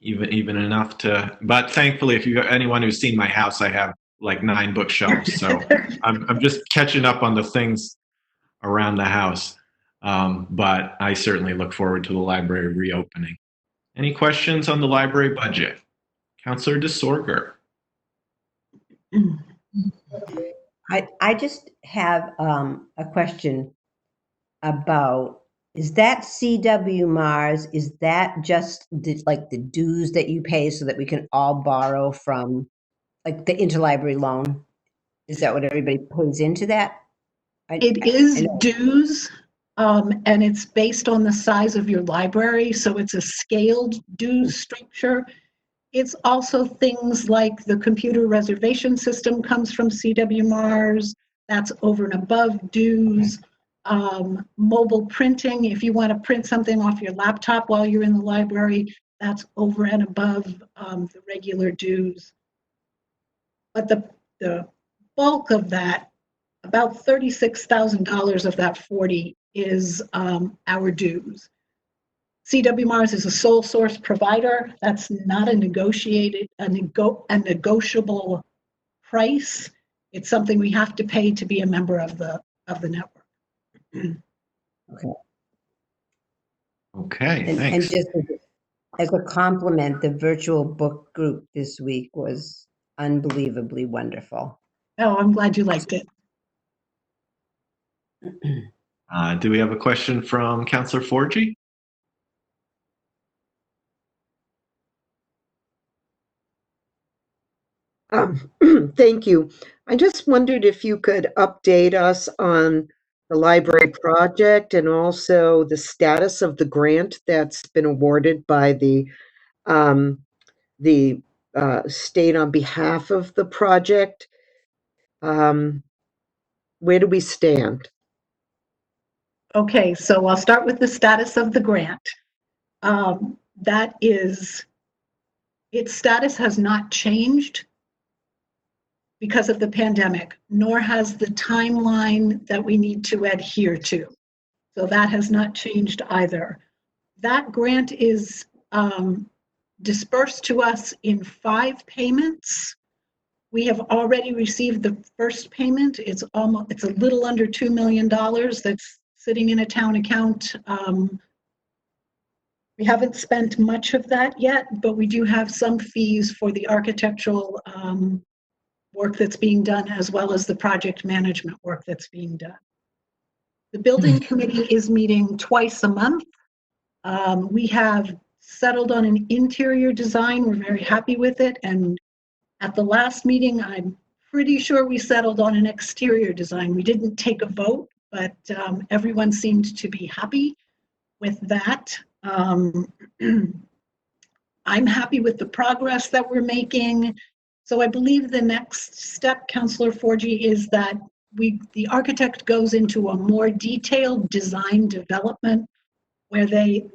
even enough to. But thankfully, if you anyone who's seen my house, I have like 9 bookshelves, so I'm just catching up on the things around the house. But I certainly look forward to the library reopening. Any questions on the library budget? Councillor DeSorger. I just have a question about, is that CW Mars, is that just like the dues that you pay so that we can all borrow from, like the interlibrary loan? Is that what everybody pays into that? It is dues, and it's based on the size of your library, so it's a scaled dues structure. It's also things like the computer reservation system comes from CW Mars. That's over and above dues. Mobile printing, if you want to print something off your laptop while you're in the library, that's over and above the regular dues. But the bulk of that, about $36,000 of that 40 is our dues. CW Mars is a sole source provider. That's not a negotiable price. It's something we have to pay to be a member of the network. Okay, And thanks. just as a compliment, the virtual book group this week was unbelievably wonderful. Oh, I'm glad you liked it. Do we have a question from Councillor Forgy? Thank you. I just wondered if you could update us on the library project and also the status of the grant that's been awarded by the state on behalf of the project. Where do we stand? Okay, so I'll start with the status of the grant. That is, its status has not changed because of the pandemic, nor has the timeline that we need to adhere to. So that has not changed either. That grant is dispersed to us in 5 payments. We have already received the first payment. It's a little under $2 million that's sitting in a town account. We haven't spent much of that yet, but we do have some fees for the architectural work that's being done, as well as the project management work that's being done. The building committee is meeting twice a month. We have settled on an interior design. We're very happy with it. And at the last meeting, I'm pretty sure we settled on an exterior design. We didn't take a vote, but everyone seemed to be happy with that. I'm happy with the progress that we're making. So I believe the next step, Councillor Forgy, is that the architect goes into a more detailed design development where they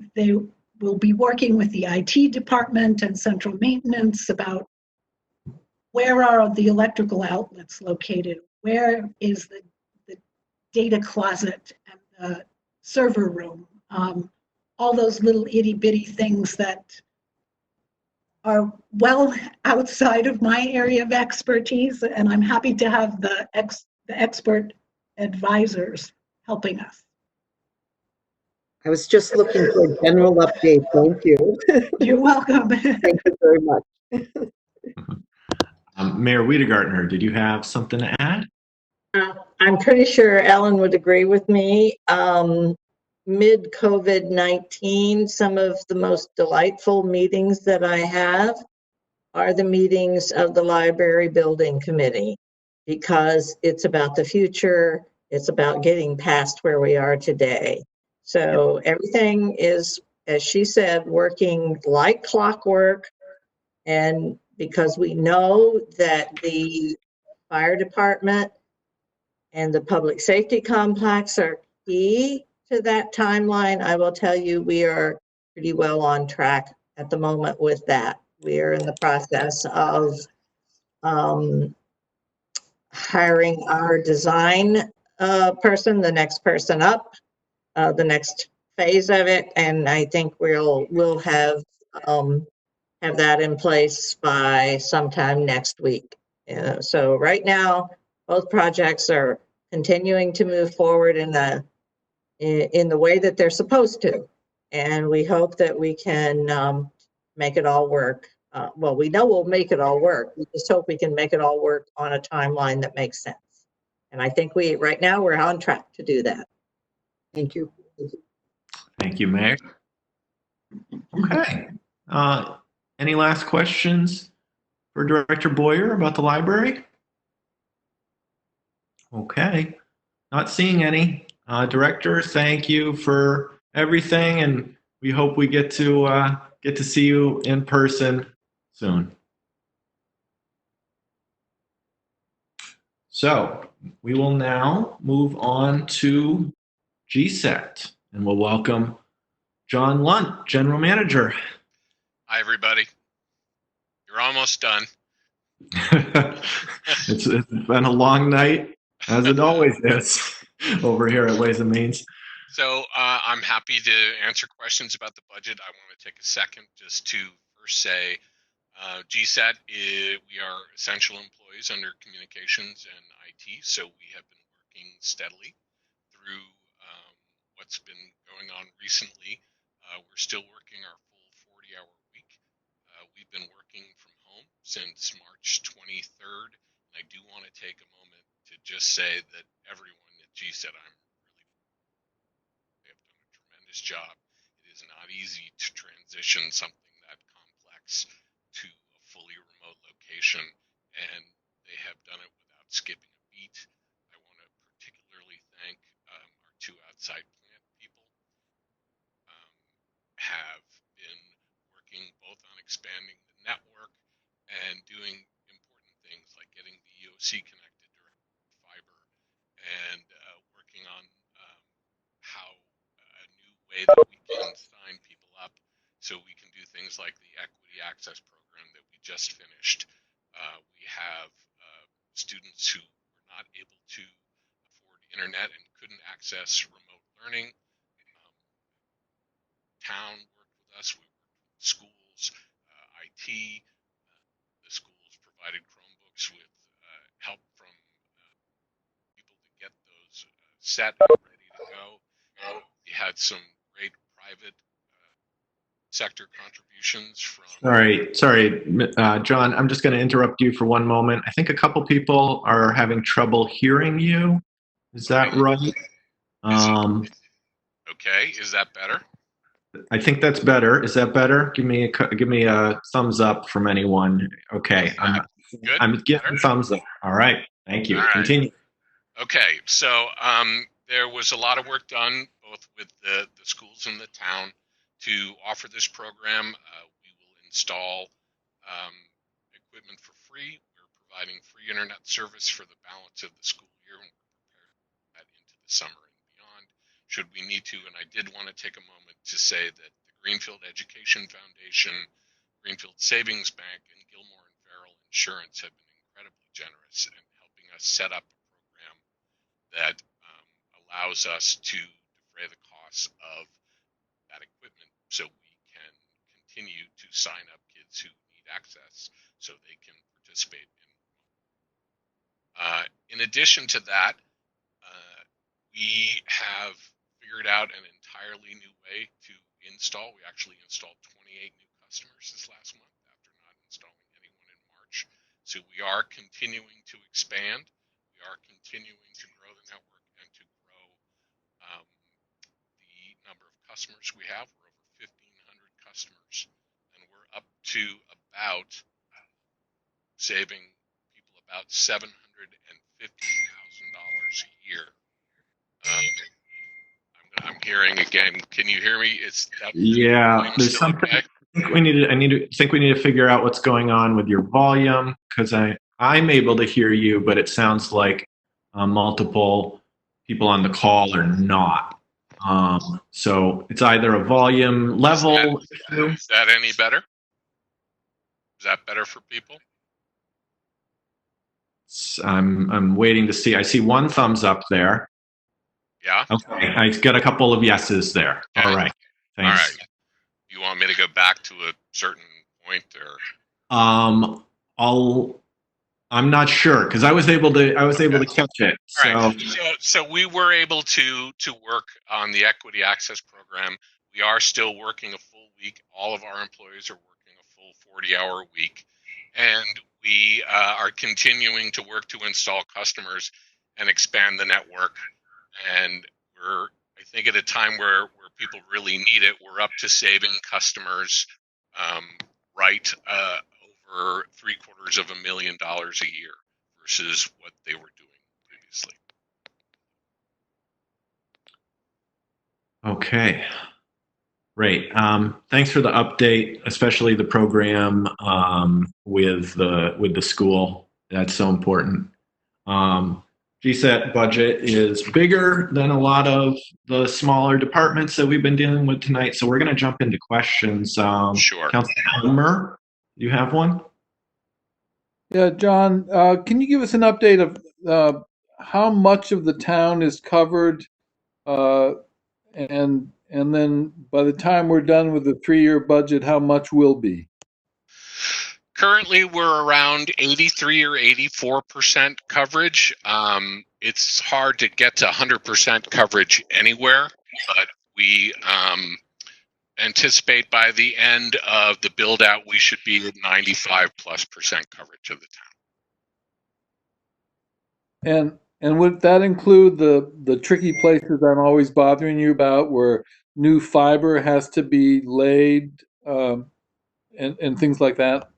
will be working with the IT department and central maintenance about where are the electrical outlets located, where is the data closet and the server room, all those little itty bitty things that are well outside of my area of expertise, and I'm happy to have the expert advisors helping us. I was just looking for a general update. Thank you. You're welcome. Thank you very much. Mayor Wiedegartner, did you have something to add? I'm pretty sure Ellen would agree with me. Mid-COVID-19, some of the most delightful meetings that I have are the meetings of the Library Building Committee, because it's about the future. It's about getting past where we are today. So everything is, as she said, working like clockwork. And because we know that the fire department and the public safety complex are key to that timeline, I will tell you we are pretty well on track at the moment with that. We are in the process of hiring our design person, the next person up, the next phase of it, and I think we'll have that in place by sometime next week. So right now, both projects are continuing to move forward in the way that they're supposed to, and we hope that we can make it all work. Well, we know we'll make it all work. We just hope we can make it all work on a timeline that makes sense. And I think right now we're on track to do that. Thank you. Thank you, Mayor. Okay. Any last questions for Director Boyer about the library? Okay. Not seeing any. Director, thank you for everything, and we hope we get to see you in person soon. So we will now move on to GSET, and we'll welcome John Lunt, General Manager. Hi, everybody. You're almost done. It's been a long night, as it always is over here at Ways and Means. So I'm happy to answer questions about the budget. I want to take a second just to first say GSET, we are essential employees under communications and IT, so we have been working steadily through what's been going on recently. We're still working our full 40-hour week. We've been working from home since March 23rd. And I do want to take a moment to just say that everyone at GSET, they have done a tremendous job. It is not easy to transition something that complex to a fully remote location, and they have done it without skipping a beat. I want to particularly thank our two outside plant people. Have been working both on expanding the network and doing important things like getting the EOC connected direct fiber, and working on how a new way that we can sign people up so we can do things like the equity access program that we just finished. We have students who were not able to afford internet and couldn't access remote learning. Town worked with us. We worked with schools, IT. The schools provided Chromebooks with help from people to get those set and ready to go. We had some great private sector contributions from. Sorry, John, I'm just going to interrupt you for one moment. I think a couple people are having trouble hearing you. Is that right? Okay, is that better? I think that's better. Is that better? Give me a thumbs up from anyone. Okay. Good? I'm getting Better? thumbs up. All right. Thank you. All right. Continue. Okay, so there was a lot of work done both with the schools in the town to offer this program. We will install equipment for free. We're providing free internet service for the balance of the school year, and we're prepared to do that into the summer and beyond, should we need to. And I did want to take a moment to say that the Greenfield Education Foundation, Greenfield Savings Bank, and Gilmore and Farrell Insurance have been incredibly generous in helping us set up a program that allows us to defray the costs of that equipment so we can continue to sign up kids who need access so they can participate in. In addition to that, we have figured out an entirely new way to install. We actually installed 28 new customers this last month after not installing anyone in March. So we are continuing to expand. We are continuing to grow the network and to grow the number of customers we have. We're over 1,500 customers, and we're up to about saving people about $750,000 a year. I'm hearing again. Can you hear me? Is that Yeah, there's still something. okay? I think we need to figure out what's going on with your volume, because I'm able to hear you, but it sounds like multiple people on the call are not. So it's either a volume level issue. Is that any better? Is that better for people? I'm waiting to see. I see one thumbs up there. Yeah. Okay, I got a couple of yeses there. Okay. All right. Thanks. All right. You want me to go back to a certain point, or? I'm not sure, because I was able to catch it. So. All right. So we were able to work on the equity access program. We are still working a full week. All of our employees are working a full 40-hour week, and we are continuing to work to install customers and expand the network. And we're, I think, at a time where people really need it. We're up to saving customers over $750,000 a year versus what they were doing previously. Okay. Great. Thanks for the update, especially the program with the school. That's so important. GSET budget is bigger than a lot of the smaller departments that we've been dealing with tonight. So we're going to jump into questions. Sure. Councilor Homer, do you have one? Yeah, John, can you give us an update of how much of the town is covered? And then by the time we're done with the 3-year budget, how much will be? Currently, we're around 83 or 84% coverage. It's hard to get to 100% coverage anywhere, but we anticipate by the end of the build out, we should be at 95+% coverage of the town. And would that include the tricky places I'm always bothering you about, where new fiber has to be laid and things like that?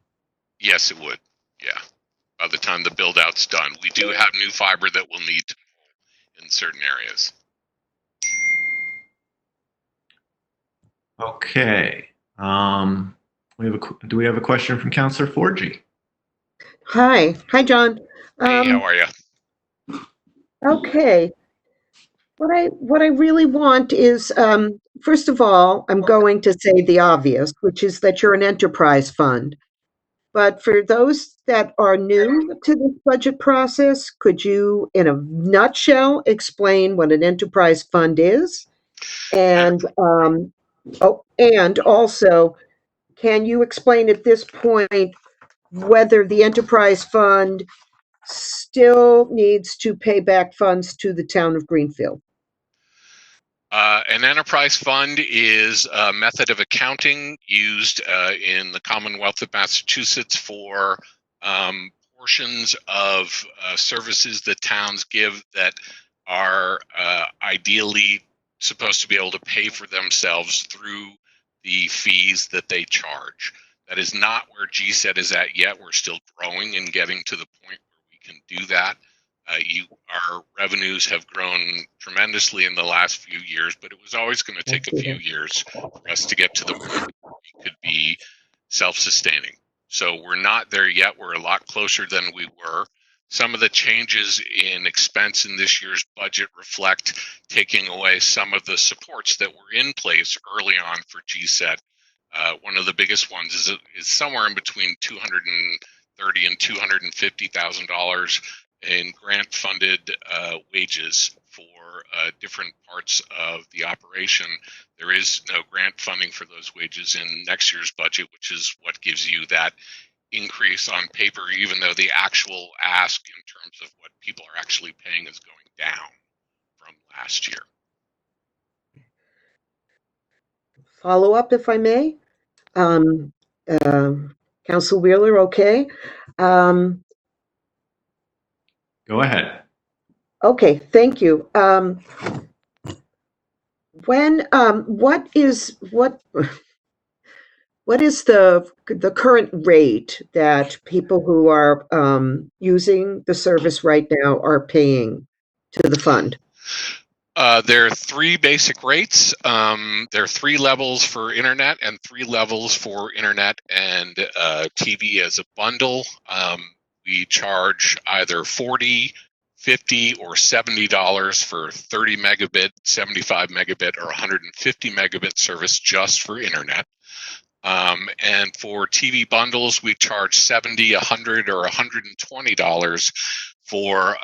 Yes, it would. Yeah. By the time the build out's done, we do have new fiber that we'll need to pull in certain areas. Okay. Do we have a question from Councilor Forgy? Hi, John. Hey, how are you? Okay. What I really want is, first of all, I'm going to say the obvious, which is that you're an enterprise fund. But for those that are new to this budget process, could you, in a nutshell, explain what an enterprise fund is? And and also, can you explain at this point whether the enterprise fund still needs to pay back funds to the town of Greenfield? An enterprise fund is a method of accounting used in the Commonwealth of Massachusetts for portions of services that towns give that are ideally supposed to be able to pay for themselves through the fees that they charge. That is not where GSET is at yet. We're still growing and getting to the point where we can do that. Our revenues have grown tremendously in the last few years, but it was always going to take a few years for us to get to the point where we could be self-sustaining. So we're not there yet. We're a lot closer than we were. Some of the changes in expense in this year's budget reflect taking away some of the supports that were in place early on for GSET. One of the biggest ones is somewhere in between $230,000 and $250,000 in grant-funded wages for different parts of the operation. There is no grant funding for those wages in next year's budget, which is what gives you that increase on paper, even though the actual ask in terms of what people are actually paying is going down from last year. Follow up, if I may. Council Wheeler, okay? Go ahead. Okay, thank you. What is the current rate that people who are using the service right now are paying to the fund? There are three basic rates. There are three levels for internet and three levels for internet and TV as a bundle. We charge either $40, $50, or $70 for 30 megabit, 75 megabit, or 150 megabit service just for internet. And for TV bundles, we charge $70, $100, or $120 for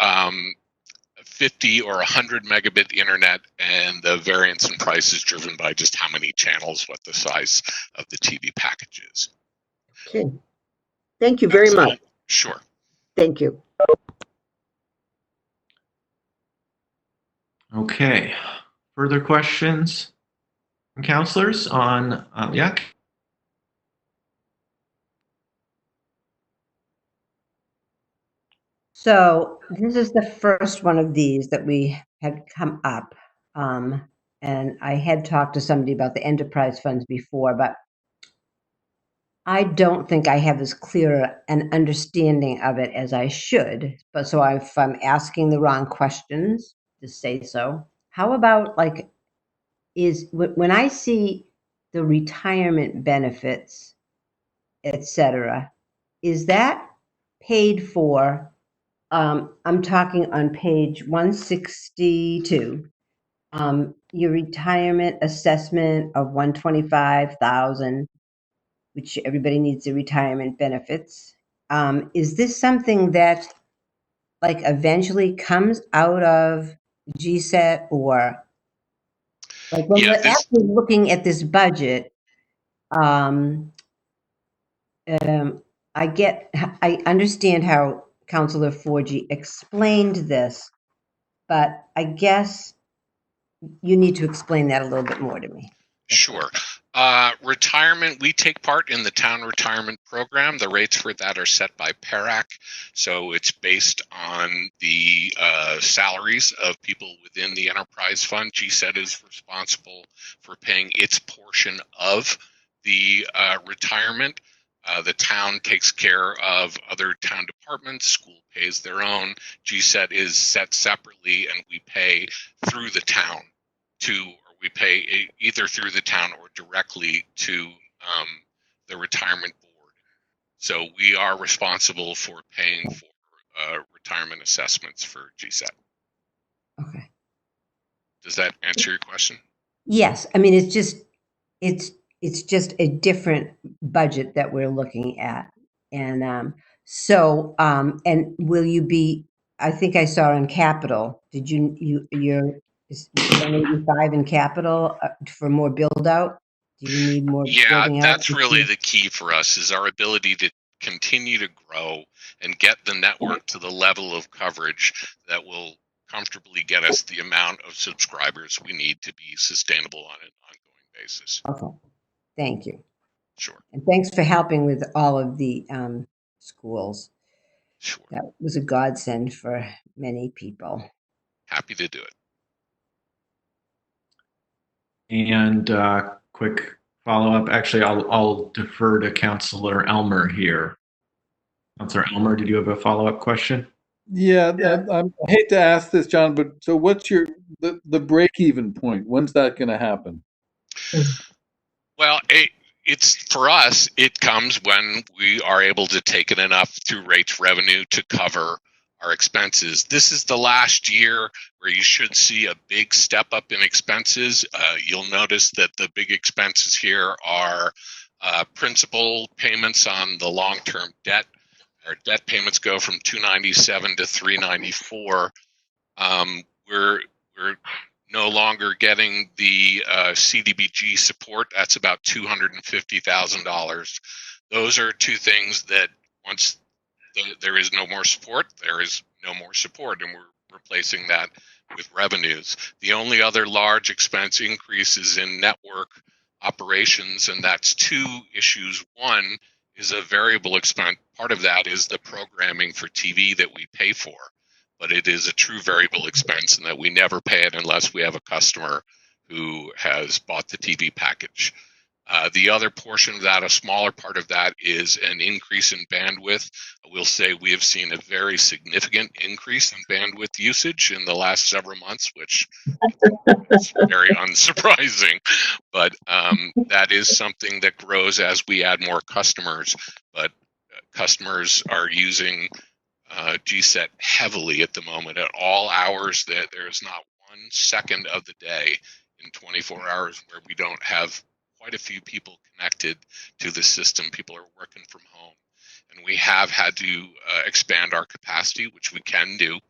50 or 100 megabit internet, and the variance in price is driven by just how many channels, what the size of the TV package is. Okay. Thank you very much. Sure. Thank you. Okay. Further questions from counselors on, yeah? So this is the first one of these that we had come up. And I had talked to somebody about the enterprise funds before, but I don't think I have as clear an understanding of it as I should. But so if I'm asking the wrong questions, just say so. How about when I see the retirement benefits, etc., is that paid for? I'm talking on page 162. Your retirement assessment of 125,000, which everybody needs the retirement benefits. Is this something that eventually comes out of GSET, or when we're actually looking at this budget? I understand how Councilor Forgy explained this, but I guess you need to explain that a little bit more to me. Sure. Retirement, we take part in the town retirement program. The rates for that are set by PERAC. So it's based on the salaries of people within the enterprise fund. GSET is responsible for paying its portion of the retirement. The town takes care of other town departments. School pays their own. GSET is set separately, and we pay through the town we pay either through the town or directly to the retirement board. So we are responsible for paying for retirement assessments for GSET. Okay. Does that answer your question? Yes. I mean, it's just a different budget that we're looking at. And and will you be, I think I saw in capital, you're 185 in capital for more build out? Do you need more building out? That's really the key for us, is our ability to continue to grow and get the network to the level of coverage that will comfortably get us the amount of subscribers we need to be sustainable on an ongoing basis. Okay. Thank you. Sure. And thanks for helping with all of the schools. Sure. That was a godsend for many people. Happy to do it. And quick follow up? Actually, I'll defer to Councilor Elmer here. Councilor Elmer, did you have a follow-up question? Yeah, I hate to ask this, John, but so what's the break-even point? When's that going to happen? Well, it's for us, it comes when we are able to take in enough through rates revenue to cover our expenses. This is the last year where you should see a big step up in expenses. You'll notice that the big expenses here are principal payments on the long-term debt. Our debt payments go from 297 to 394. We're no longer getting the CDBG support. That's about $250,000. Those are two things that once there is no more support, there is no more support, and we're replacing that with revenues. The only other large expense increase is in network operations, and that's two issues. One is a variable expense. Part of that is the programming for TV that we pay for, but it is a true variable expense in that we never pay it unless we have a customer who has bought the TV package. The other portion of that, a smaller part of that, is an increase in bandwidth. I will say we have seen a very significant increase in bandwidth usage in the last several months, which is very unsurprising. But that is something that grows as we add more customers. But customers are using GSET heavily at the moment at all hours. That there is not 1 second of the day in 24 hours where we don't have quite a few people connected to the system. People are working from home, and we have had to expand our capacity, which we can do.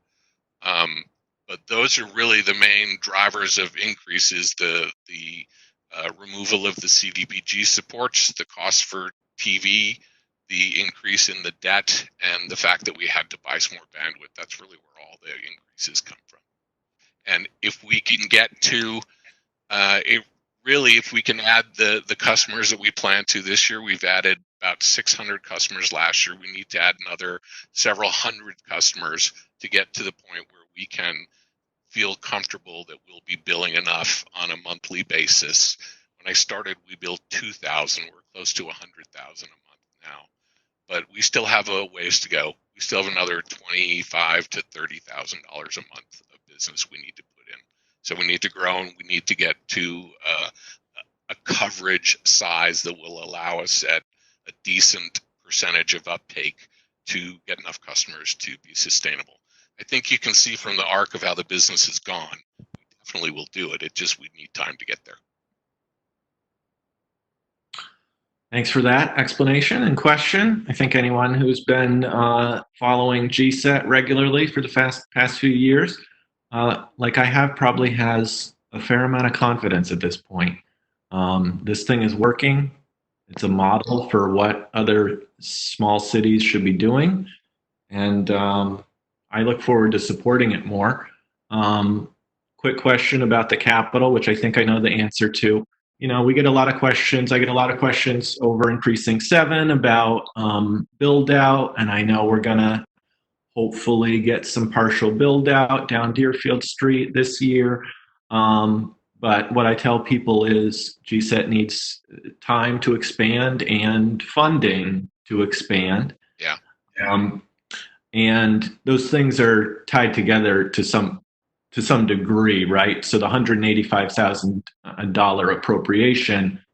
But those are really the main drivers of increases: the removal of the CDBG supports, the cost for TV, the increase in the debt, and the fact that we had to buy some more bandwidth. That's really where all the increases come from. And if we can get to if we can add the customers that we plan to this year, we've added about 600 customers last year. We need to add another several hundred customers to get to the point where we can feel comfortable that we'll be billing enough on a monthly basis. When I started, we billed 2,000. We're close to 100,000 a month now, but we still have a ways to go. We still have another $25,000 to $30,000 a month of business we need to put in. So we need to grow, and we need to get to a coverage size that will allow us at a decent percentage of uptake to get enough customers to be sustainable. I think you can see from the arc of how the business has gone, we definitely will do it. We need time to get there. Thanks for that explanation and question. I think anyone who's been following GSET regularly for the past few years, like I have, probably has a fair amount of confidence at this point. This thing is working. It's a model for what other small cities should be doing. And I look forward to supporting it more. Quick question about the capital, which I think I know the answer to. You know, we get a lot of questions. I get a lot of questions over in Precinct 7 about build out, and I know we're gonna hopefully get some partial build out down Deerfield Street this year. But what I tell people is GSET needs time to expand and funding to expand. Yeah. And those things are tied together to some degree, right? So the $185,000 appropriation,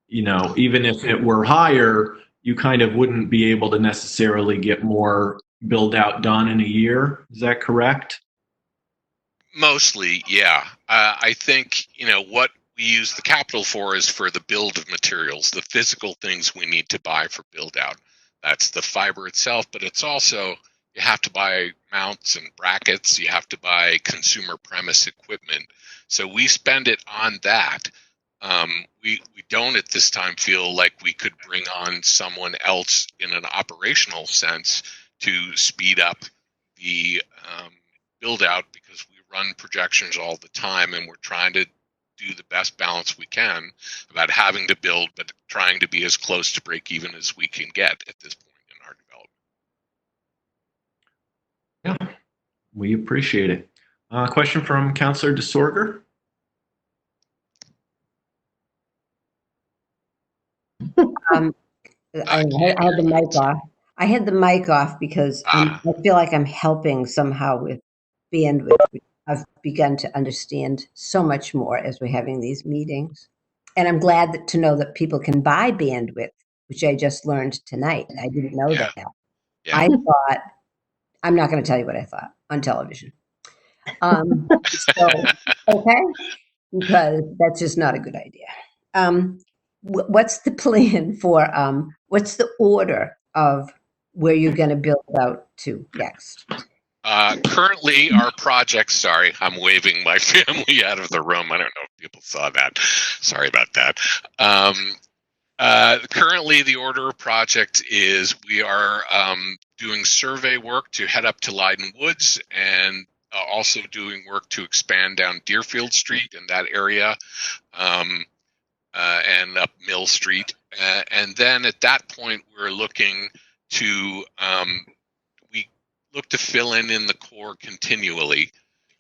you know, even if it were higher, you kind of wouldn't be able to necessarily get more build out done in a year. Is that correct? Mostly, yeah. I think, you know, what we use the capital for is for the build of materials, the physical things we need to buy for build out. That's the fiber itself, but it's also, you have to buy mounts and brackets. You have to buy consumer premise equipment. So we spend it on that. We don't at this time feel like we could bring on someone else in an operational sense to speed up the build out, because we run projections all the time, and we're trying to do the best balance we can about having to build, but trying to be as close to break even as we can get at this point in our development. Yeah, we appreciate it. Question from Councilor DeSorger. I had the mic off. I had the mic off because I feel like I'm helping somehow with bandwidth. I've begun to understand so much more as we're having these meetings. And I'm glad to know that people can buy bandwidth, which I just learned tonight. I didn't know that. Yeah. I thought, I'm not going to tell you what I thought on television. Okay, because that's just not a good idea. What's the plan for, what's the order of where you're going to build out to next? Currently, our project, sorry, I'm waving my family out of the room. I don't know if people saw that. Sorry about that. Currently, the order of project is we are doing survey work to head up to Leiden Woods and also doing work to expand down Deerfield Street in that area and up Mill Street. And then at that point, we're looking to we look to fill in the core continually.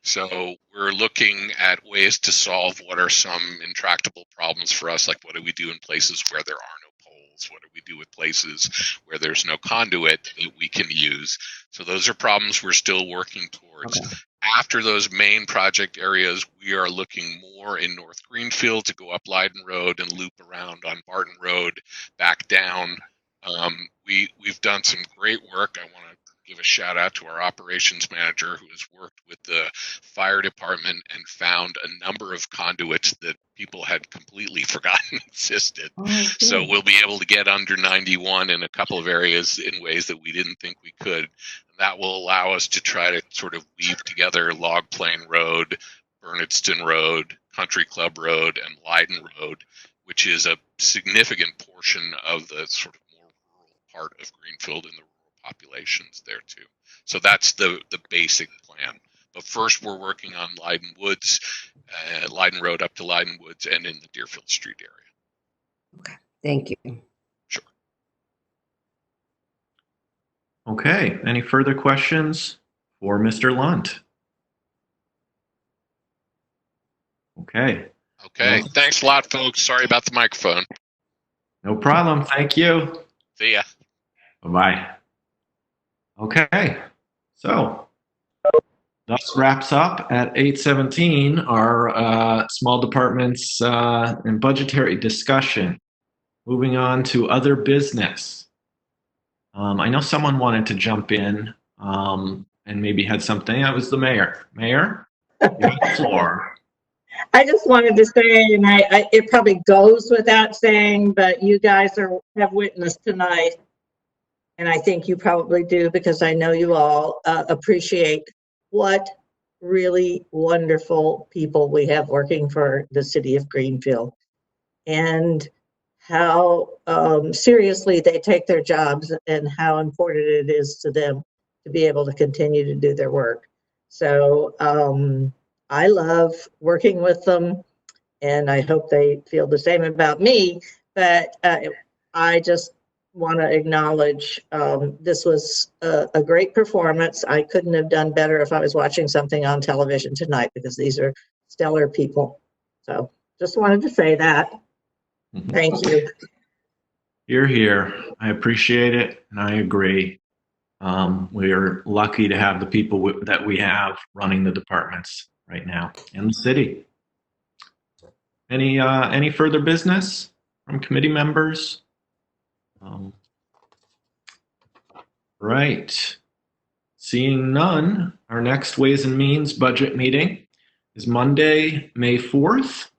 So we're looking at ways to solve what are some intractable problems for us, like what do we do in places where there are no poles? What do we do with places where there's no conduit that we can use? So those are problems we're still working towards. Okay. After those main project areas, we are looking more in North Greenfield to go up Leiden Road and loop around on Barton Road, back down. We've done some great work. I want to give a shout out to our operations manager who has worked with the fire department and found a number of conduits that people had completely forgotten existed. So we'll be able to get under 91 in a couple of areas in ways that we didn't think we could. And that will allow us to try to sort of weave together Log Plain Road, Bernardston Road, Country Club Road, and Leiden Road, which is a significant portion of the sort of more rural part of Greenfield and the populations there too. So that's the basic plan. But first we're working on Leiden Woods, Leiden Road up to Leiden Woods and in the Deerfield Street area. Okay, thank you. Sure. Okay, any further questions for Mr. Lunt? Okay. Okay, thanks a lot, folks. Sorry about the microphone. No problem. Thank you. See ya. Bye-bye. Okay, so thus wraps up at 8:17 our small departments and budgetary discussion. Moving on to other business. I know someone wanted to jump in and maybe had something. That was the mayor. Mayor, you have the floor. I just wanted to say, and it probably goes without saying, but you guys have witnessed tonight, and I think you probably do because I know you all appreciate what really wonderful people we have working for the city of Greenfield and how seriously they take their jobs and how important it is to them to be able to continue to do their work. So I love working with them and I hope they feel the same about me, but I just want to acknowledge this was a great performance. I couldn't have done better if I was watching something on television tonight because these are stellar people. So just wanted to say that. Thank you. You're here. I appreciate it and I agree. We're lucky to have the people that we have running the departments right now in the city. Any further business from committee members? Right. Seeing none, our next Ways and Means budget meeting is Monday, May 4th,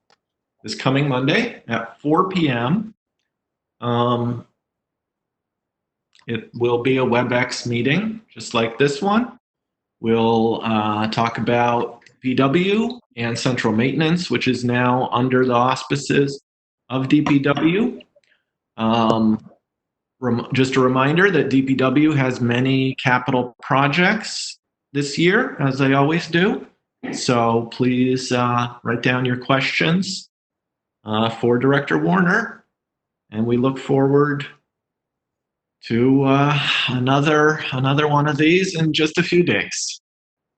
this coming Monday at 4 p.m. It will be a WebEx meeting, just like this one. We'll talk about PW and central maintenance, which is now under the auspices of DPW. Just a reminder that DPW has many capital projects this year, as they always do. So please write down your questions for Director Warner. And we look forward to another one of these in just a few days.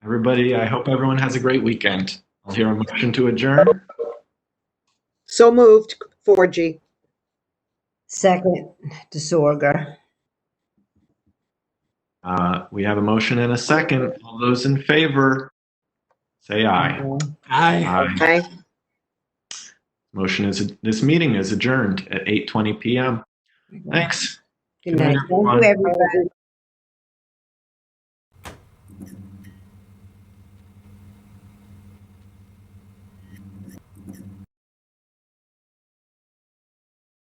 Everybody, I hope everyone has a great weekend. I'll hear a motion to adjourn. So moved, 4G. Second, DeSorga. We have a motion and a second. All those in favor, say aye. Aye. Aye. This meeting is adjourned at 8:20 p.m. Thanks. Good night. Thank you, everybody.